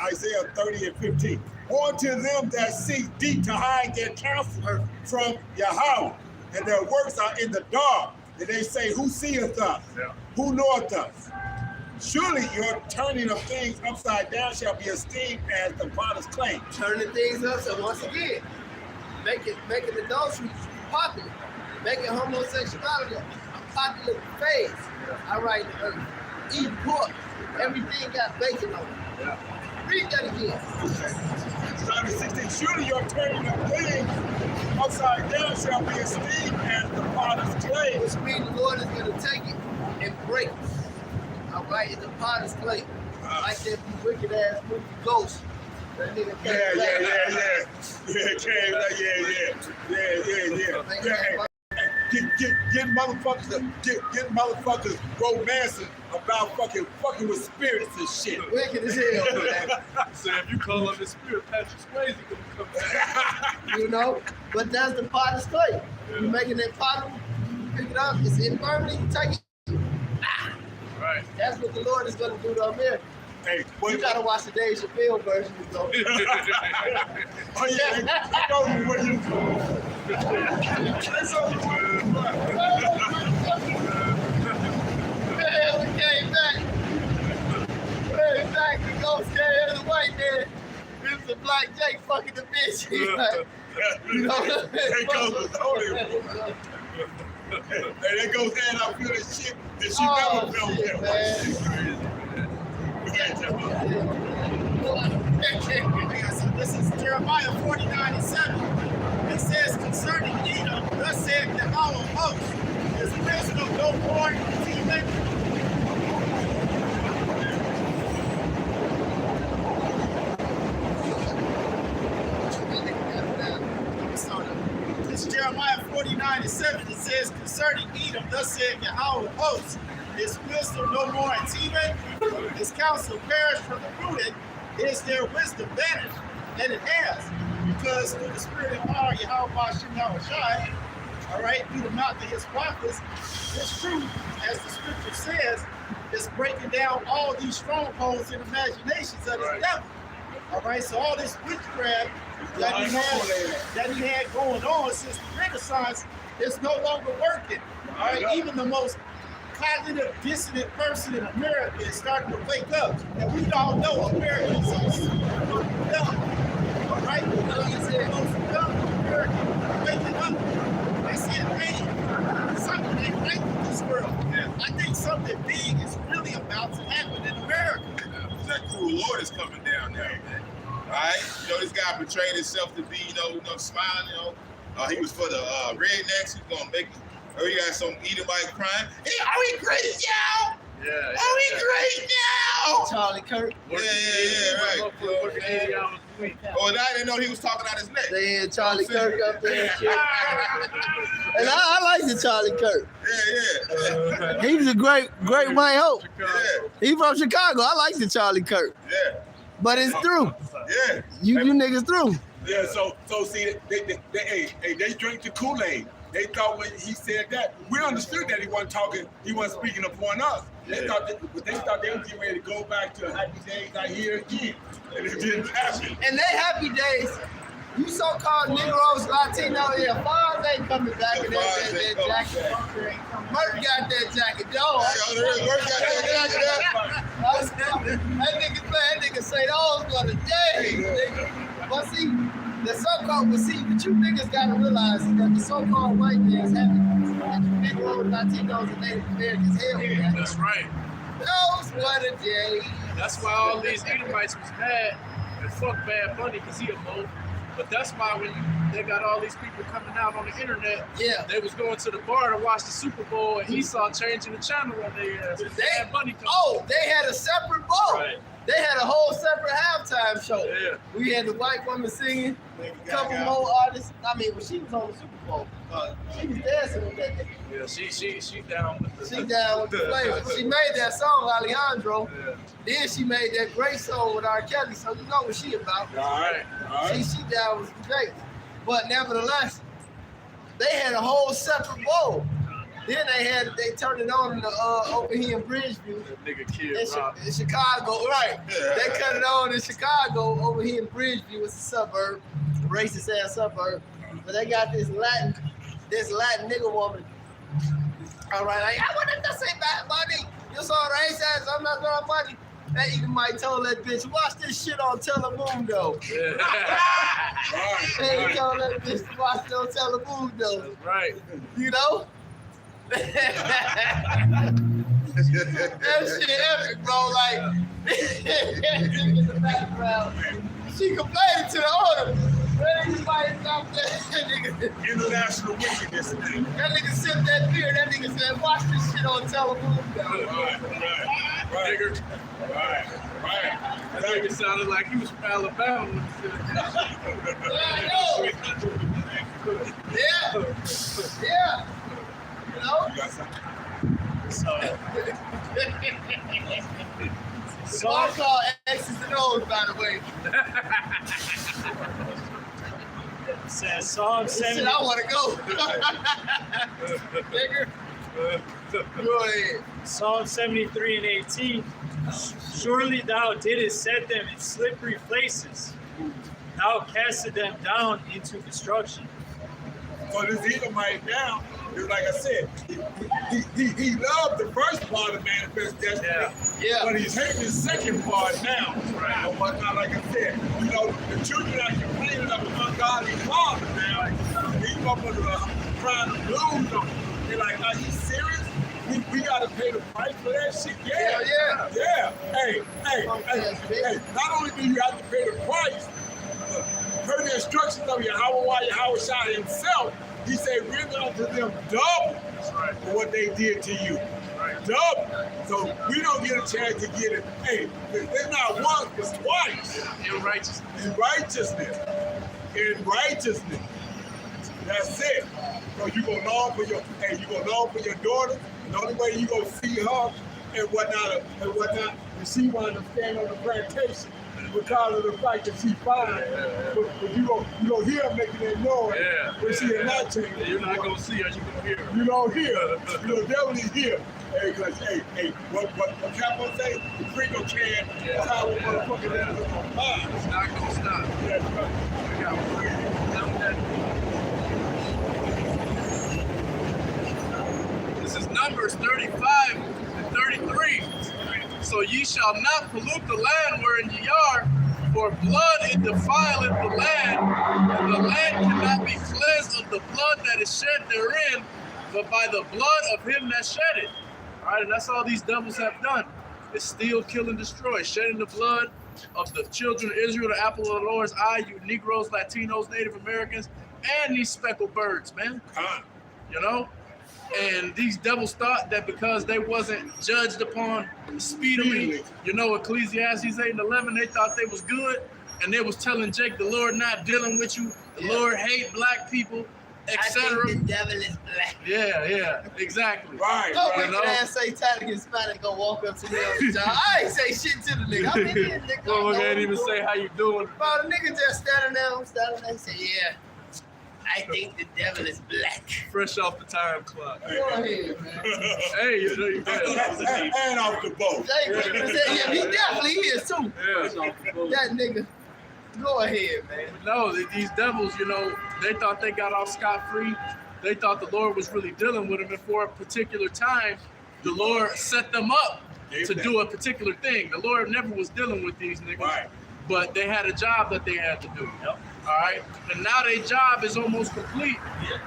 Isaiah 30 and 15. Woe to them that seek deep to hide their counsel from Yahweh, and their works are in the dark. And they say, who seeth us? Yeah. Who knoweth us? Surely your turning of things upside down shall be esteemed as the potter's clay. Turning things up, so once again, making adultery popular, making homosexuality a popular phase. All right, eat pork, everything got bacon on it. Yeah. Read that again. Psalm 16, surely your turning of things upside down shall be esteemed as the potter's clay. Which means the Lord is going to take it and break it. All right, in the potter's clay. Like that wicked ass movie Ghost. That nigga Get motherfuckers romancing about fucking with spirits and shit. Wicked as hell, man. So if you call on the spirit, Patrick Swayze gonna come back. You know? But that's the potter's clay. You making that potter, you pick it up, it's infirmity, you take it. Right. That's what the Lord is going to do to America. Hey, You gotta watch the Dave Chappelle version, though. oh yeah, I know what you do. That's all you Man, we came back. Came back to go scare the white man. This is a black Jake fucking the bitch. He's like, you know, There goes the holy. Hey, there goes that I feel this shit that she never felt shit, that man. So this is Jeremiah 49 and 7. It says concerning Edom, thus saith the Yahweh of hosts, is wisdom no more even? It's Jeremiah 49 and 7. It says concerning Edom, thus saith Yahweh of hosts, is wisdom no more in Teman? His counsel perished from the prudent, is their wisdom vanished? And it has, because through the spirit and power of Yahweh Bashem Yahushai, all right, through the mouth of his prophets, this truth, as the scripture says, is breaking down all these strongholds and imaginations of the devil. All right, so all this witchcraft that he had going on since the Renaissance is no longer working. All right, even the most cognitive dissonant person in America is starting to wake up. And we all know America is dumb. All right, America waking up. They said, hey, something ain't right with this world. I think something big is really about to happen in America. That cool Lord is coming down there, man. All right, you know, this guy portrayed himself to be, you know, smiling. You know, he was for the rednecks. He's gonna make. Oh, you got some Edomite crying. Hey, are we great, y'all? Yeah. Are we great now? Charlie Kirk. Yeah, right. Working 80 hours a week. Oh, and I didn't know he was talking out his neck. They had Charlie Kirk up there and shit. And I like the Charlie Kirk. Yeah. He was a great white hope. Yeah. He from Chicago. I like the Charlie Kirk. Yeah. But it's through. Yeah. You niggas through. Yeah, so see, they drink the Kool-Aid. They thought when he said that, we understood that he wasn't speaking upon us. They thought they were getting ready to go back to happy days I hear again. And it didn't happen. And they happy days. You so-called Negroes, Latino, yeah, Fonz ain't coming back in that jacket. Merc got that jacket, yo. That nigga say those for the days. But see, the so-called, but you niggas gotta realize that the so-called white man's having the Negroes, Latinos, and Native Americans hell, man. That's right. Those were the days. That's why all these Edomites was mad and fuck Bad Bunny because he a mo. But that's why when they got all these people coming out on the internet, Yeah. they was going to the bar to watch the Super Bowl and Esau changing the channel on their ass. Bad Bunny come. Oh, they had a separate boat. Right. They had a whole separate halftime show. Yeah. We had the white woman singing, a couple more artists. I mean, when she was on the Super Bowl, she was dancing with that nigga. Yeah, she down with the. She down with the flavor. She made that song, Alejandro. Yeah. Then she made that great song with R. Kelly, so you know what she about. All right. She down with the great. But nevertheless, they had a whole separate bowl. Then they turned it on in over here in Bridgeview. That nigga Kid In, Rock. in Chicago, right? They cut it on in Chicago over here in Bridgeview. It's a suburb, racist ass suburb. But they got this Latin nigga woman. All right, like, I want to say bad money. You saw racist. I'm not throwing money. That even might told that bitch, watch this shit on Telemundo. They told that bitch to watch it on Telemundo. That's right. You know? That shit epic, bro. Like, in the background, she complained to the owner. Everybody stopped that nigga. International wickedness thing. That nigga sipped that beer. That nigga said, watch this shit on Telemundo. Right. Nigga. Right. That nigga sounded like he was from Alabama. Yeah, I know. Yeah. You know? You got something? So I call X's and O's, by the way. Says Psalm Shit, 70. I want to go. Nigga. Go ahead. Psalm 73 and 18. Surely thou didst set them in slippery places. Thou castest them down into destruction. So this Edomite now, is like I said, he loved the first part of Manifest Destiny, Yeah. but he's hating the second part now. Right. And whatnot, like I said, you know, the children are complaining of an ungodly father now. He's up under the trying to lose them. They're like, are you serious? We gotta pay the price for that shit? Yeah. Hey. Not only do you have to pay the price, per the instructions of Yahweh Shai himself, he said, render unto them double for what they did to you. Double. So we don't get a chance to get it. Hey, it's not once, it's twice. In righteousness. In righteousness. That's it. So you gonna long for your daughter. The only way you gonna see her and whatnot, is she wanted to stand on the plantation because of the fact that she's fine. But you gonna hear her making that noise when she in that chamber. You're not gonna see her, you're gonna hear her. You don't hear. You don't definitely hear. Hey, cause what Capo say? The Pringle can. That's how we motherfucking ass is on fire. It's not gonna stop. That's right. This is Numbers 35 and 33. So ye shall not pollute the land wherein ye are, for blood it defileth the land, and the land cannot be cleansed of the blood that is shed therein, but by the blood of him that shed it. All right, and that's all these devils have done. Is steal, kill, and destroy, shedding the blood of the children of Israel, the apple of the Lord's eye, you Negroes, Latinos, Native Americans, and these speckled birds, man. You know? And these devils thought that because they wasn't judged upon speedily, you know, Ecclesiastes 8 and 11, they thought they was good. And they was telling Jake, the Lord not dealing with you. The Lord hate black people, etc. I think the devil is black. Yeah, exactly. Right. Don't You make know? an ass Satanic Hispanic go walk up to me on the job. I ain't say shit to the nigga. I'm in here, nigga. Well, can't even say how you doing. Bro, the nigga just standing there. I'm standing there. He said, yeah, I think the devil is black. Fresh off the time clock. Go ahead, man. Hey, you know you got it. And off the boat. Jay Griffin said, yeah, he definitely is too. Yeah. That nigga. Go ahead, man. No, these devils, you know, they thought they got off scot-free. They thought the Lord was really dealing with them, and for a particular time, the Lord set them up to do a particular thing. The Lord never was dealing with these niggas, but they had a job that they had to do. All right, and now their job is almost complete,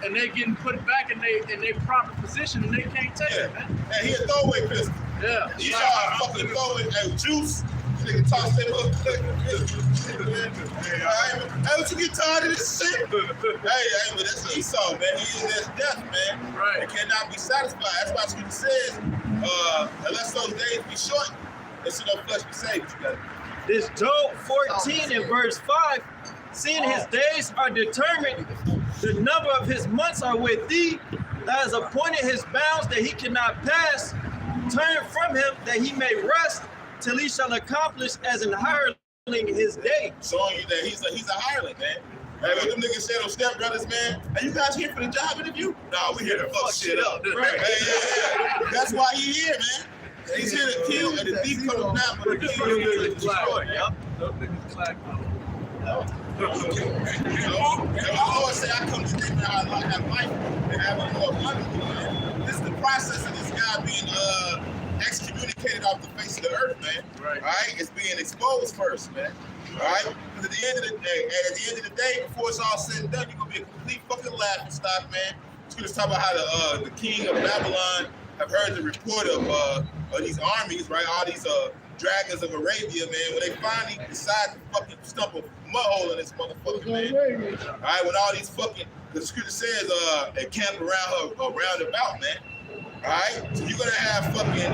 and they getting put back in their proper position, and they can't take it, man. And he a throwaway pistol. Yeah. You saw a fucking throwaway juice. Nigga toss him up. Hey, what you get tired of this shit? Hey, but that's Esau, man. He is as death, man. Right. It cannot be satisfied. That's why Scripture says, unless those days be shortened, there should no flesh be saved. This Job 14 and verse 5, seeing his days are determined, the number of his months are with thee, thou hast appointed his bounds that he cannot pass, turn from him that he may rest, till he shall accomplish as an hireling his day. Showing you that he's a hireling, man. Hey, what them niggas said on Step Brothers, man? Are you guys here for the job interview? No, we here to fuck shit up. Right. Hey. That's why he here, man. He's here to kill, and the thief comes down for the kill and destroy. Yep. Those niggas black. And the Lord said, I come to them that I have life and have it more abundantly. Man. This is the process of this guy being excommunicated off the face of the earth, man. Right. All right? It's being exposed first, man. All right? Because at the end of the day, before it's all said and done, you're going to be a complete fucking laughing stock, man. It's going to talk about how the king of Babylon have heard the report of these armies, right? All these dragons of Arabia, man, when they finally decide to fucking stump a mud hole in this motherfucker, man. All right, when all these fucking, the scripture says, they camp around about, man. All right, so you're gonna have fucking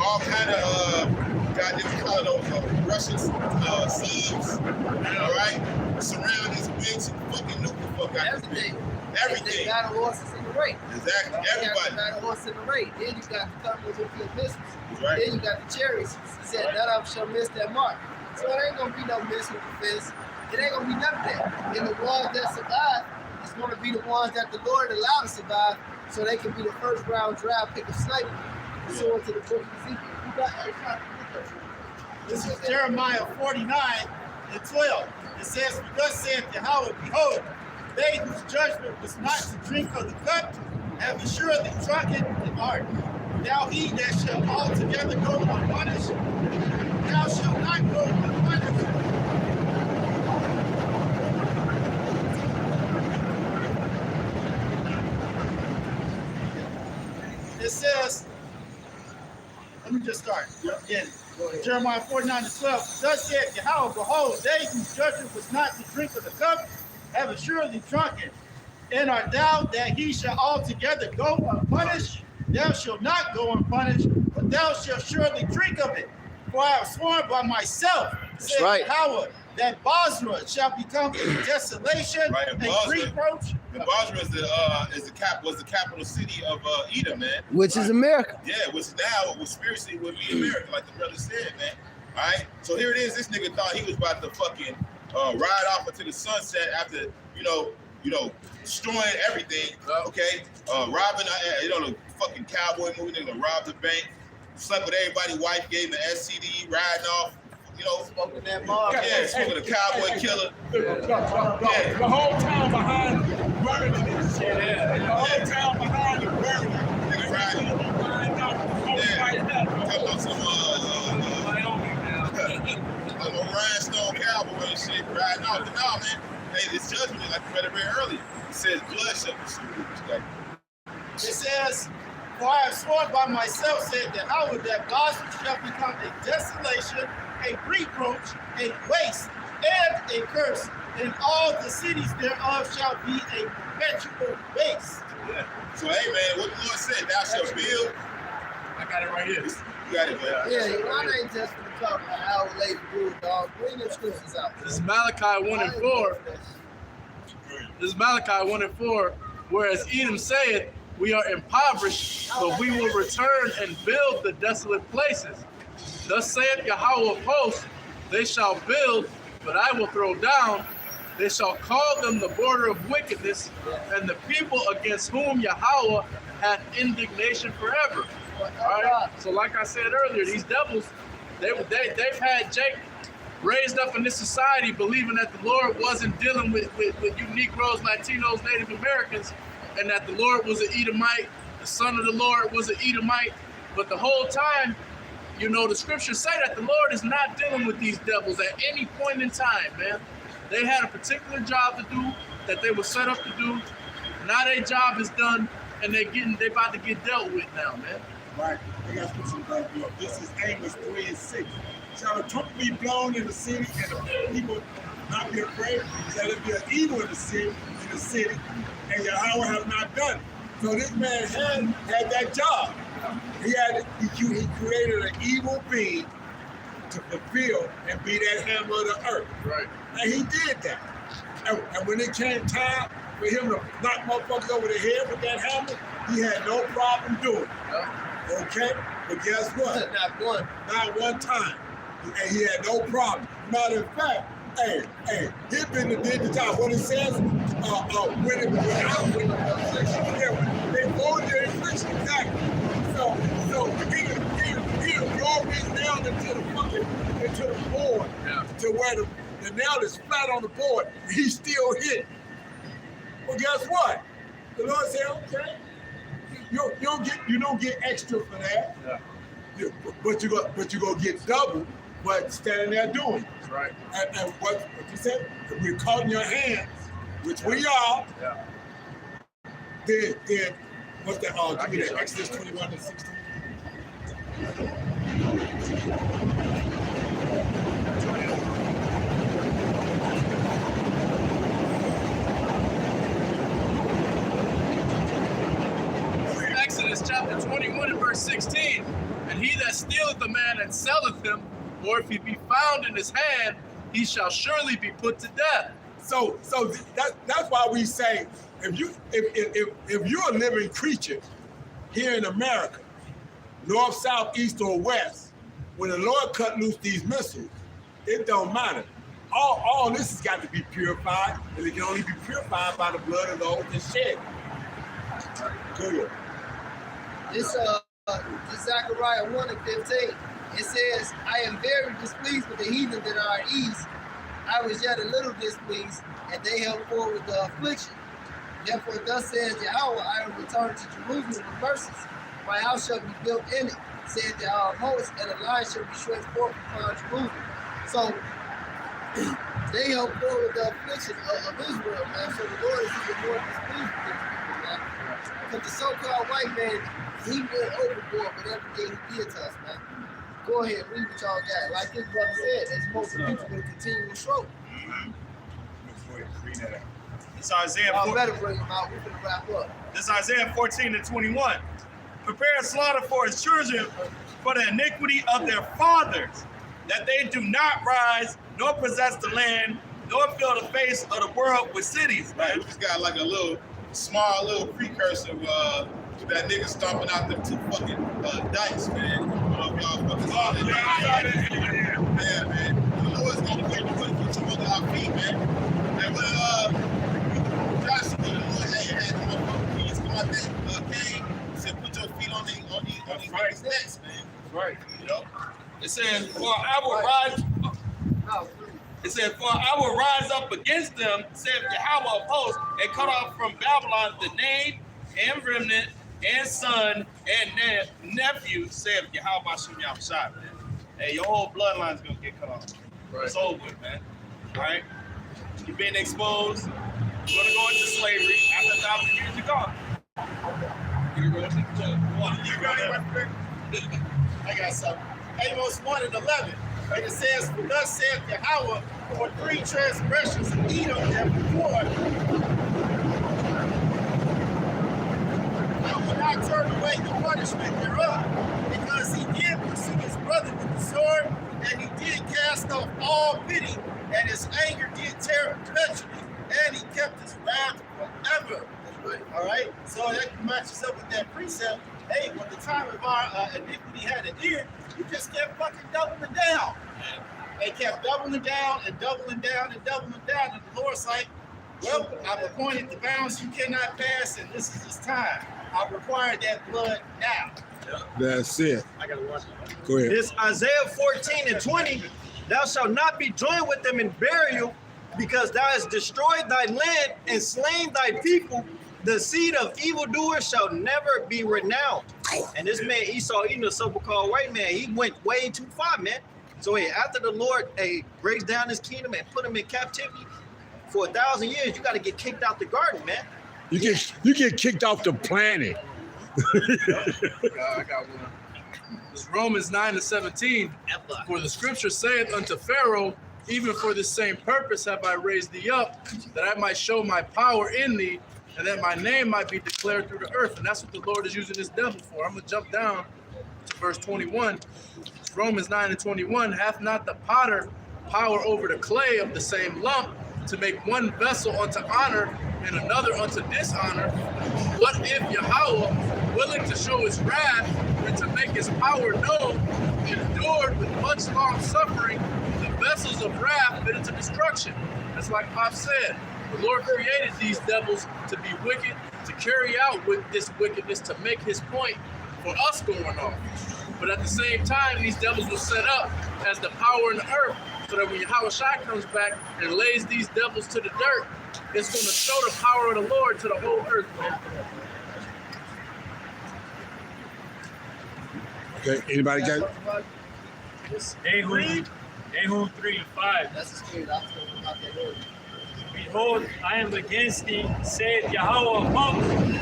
all kind of goddamn call those Russian seeds, all right, surround these bitches and fucking nuke the fuck out of this bitch. Everything. They got horses in the race. Exactly. Everybody. They got a horse in the race. Then you got the thumpers with your missiles. Right. Then you got the chariots. He said none of them shall miss that mark. So it ain't gonna be no miss with the fence. It ain't gonna be none of that. And the ones that survive is gonna be the ones that the Lord allowed to survive, so they can be the first round draft pick of slavery. So into the book of Ezekiel. You got This is Jeremiah 49:12. It says, thus saith Yahweh, behold, they whose judgment was not to drink of the cup have assuredly drunken in heart. Now he that shall altogether go unpunished, thou shalt not go unpunished. It says, let me just start again. Jeremiah 49:12. Thus said Yahweh, behold, they whose judgment was not to drink of the cup have assuredly drunken. And art thou that he shall altogether go unpunished? Thou shalt not go unpunished, but thou shalt surely drink of it. For I have sworn by myself, said right. Yahweh, that Basra shall become a desolation, Right, and a Basra- reproach. The Basra was the capital city of Edom, man. which is America. Yeah, which now was spiritually would be America, like the brother said, man. All right, so here it is. This nigga thought he was about to fucking ride off into the sunset after you know destroying everything. Okay, robbing, the fucking cowboy movie, nigga robbed the bank, slept with everybody's wife, gave him an STD, riding off. Smoking that mob. Yeah, smoking a cowboy killer. The whole town behind burning this shit. The whole town behind it burning. Nigga riding. Talking about some like a rhinestone cowboy and shit riding off. But no, man. Hey, this judgment, like we read it very early. It says blood shall pursue. It says, for I have sworn by myself, said that Yahweh, that Basra shall become a desolation, a reproach, a waste, and a curse, and all the cities thereof shall be a perpetual waste. Yeah. So, hey, man, what the Lord said, thou shalt build. I got it right here. You got it, man. Yeah, your ain't just for the talk about how late do it, dog. Bring them scriptures out. This is Malachi 1:4. This is Malachi 1:4. Whereas Edom saith, we are impoverished, but we will return and build the desolate places. Thus saith Yahweh of hosts, they shall build, but I will throw down. They shall call them the border of wickedness, and the people against whom Yahweh hath indignation forever. All right. So, like I said earlier, these devils, they've had Jake raised up in this society believing that the Lord wasn't dealing with you Negroes, Latinos, Native Americans, and that the Lord was an Edomite, the son of the Lord was an Edomite. But the whole time, the scriptures say that the Lord is not dealing with these devils at any point in time, man. They had a particular job to do that they were set up to do. Now their job is done, and they about to get dealt with now, man. Right. I got some right here. This is Amos 3:6. Shall the trumpet be blown in the city, and the people not be afraid? Shall it be an evil in the city, and Yahweh have not done it? So this man had that job. He created an evil being to fulfill and be that hammer of the earth. Right. And he did that. And when it came time for him to knock motherfuckers over the head with that hammer, he had no problem doing it. Yeah. Okay? But guess what? Not one. Not one time. And he had no problem. Matter of fact, Hey, he been did the job. What it says, when they voted their infliction, exactly. So he drove his nail into the board, to where the nail is flat on the board, and he still hit. Well, guess what? The Lord said, okay, you don't get extra for that. Yeah. But you go get double. But standing there doing it. That's right. And what you said? If we're caught in your hands, which we are. Yeah. Then what's that? Give me that Exodus 21 and 16. Exodus chapter 21 and verse 16. And he that stealeth a man and selleth him, or if he be found in his hand, he shall surely be put to death. So that's why we say, if you're a living creature here in America, north, south, east, or west, when the Lord cut loose these missiles, it don't matter. All this has got to be purified, and it can only be purified by the blood of those that shed. Go ahead. This Zechariah 1 and 15. It says, I am very displeased with the heathen that are at ease. I was yet a little displeased, and they held forward the affliction. Therefore, thus says Yahweh, I will return to Jerusalem with mercies. My house shall be built in it, said the host, and a line shall be stretched forth upon Jerusalem. So, they held forward the affliction of Israel, man. So the Lord is even more displeased with these people, man. Because the so-called white man, he went overboard with everything he did to us, man. Go ahead, read what y'all got. Like this brother said, there's most of the people going to continue to stroke. It's Isaiah. Y'all better bring them out. We're going to wrap up. This is Isaiah 14 and 21. Prepare slaughter for his children for the iniquity of their fathers, that they do not rise, nor possess the land, nor fill the face of the world with cities. Right, we just got like a small little precursor to that nigga stomping out them two fucking dice, man. I don't know if y'all fucking saw that. Yeah, man. The Lord's gonna put you under our feet, man. And when Joshua, the Lord had the keys come out there, came, he said, put your feet on these niggas' necks, man. Right. You know? It says, for I will rise. It said, for I will rise up against them, saith Yahweh of hosts, and cut off from Babylon the name and remnant and son and nephew, saith Yahweh Shem Yahushua. Hey, your whole bloodline's gonna get cut off. Right. It's over with, man. All right? You've been exposed. You're gonna go into slavery after 1,000 years you're gone. You're going to I got something. Amos 1 and 11. And it says, for thus saith Yahweh, for 3 transgressions of Edom and before, I will not turn away the punishment thereof, because he did pursue his brother with the sword, and he did cast off all pity, and his anger did tear perpetually, and he kept his wrath forever. All right? So that matches up with that precept. Hey, when the time of our iniquity had an ear, you just kept fucking doubling down. They kept doubling down and doubling down and doubling down. And the Lord's like, well, I've appointed the bounds you cannot pass, and this is his time. I require that blood now. That's it. I gotta watch it. Go ahead. This Isaiah 14 and 20, thou shalt not be joined with them in burial, because thou hast destroyed thy land and slain thy people. The seed of evildoers shall never be renowned. And this man Esau, Edom, a so-called white man, he went way too far, man. So after the Lord breaks down his kingdom and put him in captivity for 1,000 years, you got to get kicked out the garden, man. You get kicked off the planet. I got one. It's Romans 9 and 17. For the scripture saith unto Pharaoh, even for this same purpose have I raised thee up, that I might show my power in thee, and that my name might be declared through the earth. And that's what the Lord is using this devil for. I'm going to jump down to verse 21. Romans 9 and 21. Hath not the potter power over the clay of the same lump, to make one vessel unto honor and another unto dishonor? What if Yahweh, willing to show his wrath and to make his power known, endured with much long suffering the vessels of wrath fit into destruction. That's like Pop said. The Lord created these devils to be wicked, to carry out with this wickedness, to make his point for us going off. But at the same time, these devils were set up as the power in the earth, so that when Yahushua comes back and lays these devils to the dirt, it's going to show the power of the Lord to the whole earth, man. Okay, anybody got? Nahum 3 and 5. That's the spirit. I was talking about that earlier. Behold, I am against thee, saith Yahweh of hosts.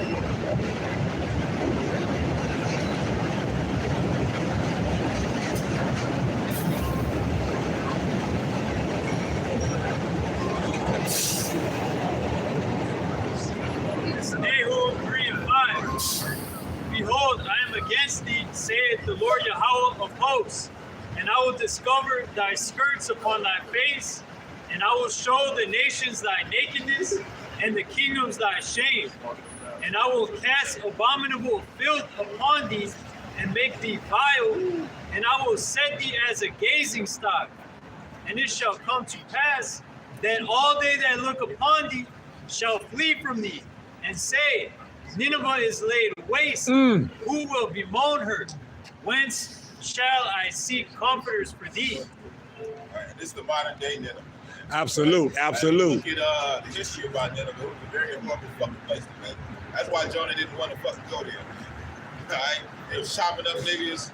Nahum 3 and 5. Behold, I am against thee, saith the Lord Yahweh of hosts, and I will discover thy skirts upon thy face, and I will show the nations thy nakedness, and the kingdoms thy shame. And I will cast abominable filth upon thee, and make thee vile, and I will set thee as a gazing stock. And it shall come to pass that all they that look upon thee shall flee from thee, and say, Nineveh is laid waste. Who will bemoan her? Whence shall I seek comforters for thee? All right, this is the modern day Nineveh. Absolute. Look at the history about Nineveh. It was a very important fucking place to be. That's why Jonah didn't want to fucking go there. All right? They was chopping up niggas.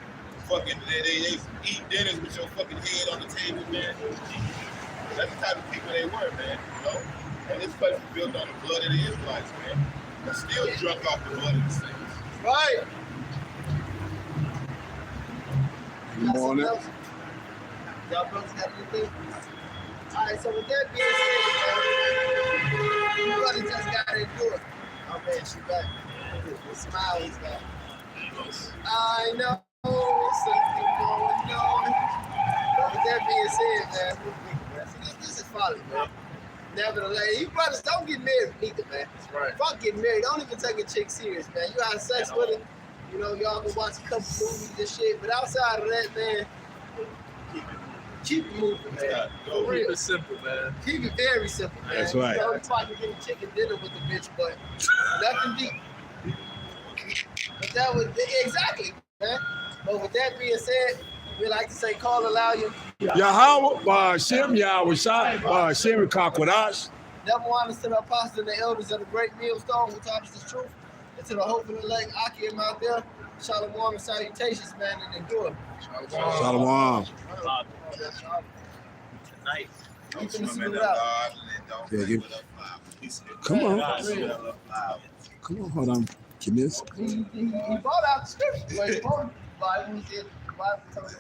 Fucking, they eat dinners with your fucking head on the table, man. That's the type of people they were, man. You know? And this place was built on the blood of the Israelites, man. They're still drunk off the blood of the saints. Right. Good morning. Y'all brothers got anything? All right, so with that being said, man, you brother just got into it. Oh man, she back. The smile he's got. I know something going on. But with that being said, man, this is folly, man. Nevertheless, you brothers don't get married either, man. That's right. Fuck getting married. Don't even take a chick serious, man. You have sex with her. You know, y'all can watch a couple movies and shit. But outside of that, man, keep it moving, man. For Keep real. it simple, man. Keep it very simple, man. That's right. You know, it's like getting chicken dinner with the bitch, but nothing deep. But that was exactly, man. But with that being said, we like to say, call Aloud. Yahweh, Shem Yahweh Shai, Shem Kakwadash. Never want us to the apostles and the elders of the great millstone who taught us the truth. And to the hope of the elect Akim out there, shalom and salutations, man, and endure. Shalom. Tonight. Don't Keep swim it in the out. garden and don't Yeah, play give- with a flower. He said, Come on. "Play with a flower." Come on, hold on. Give me this. He brought out the scripture. Well, he brought the Bible. He said the Bible told us.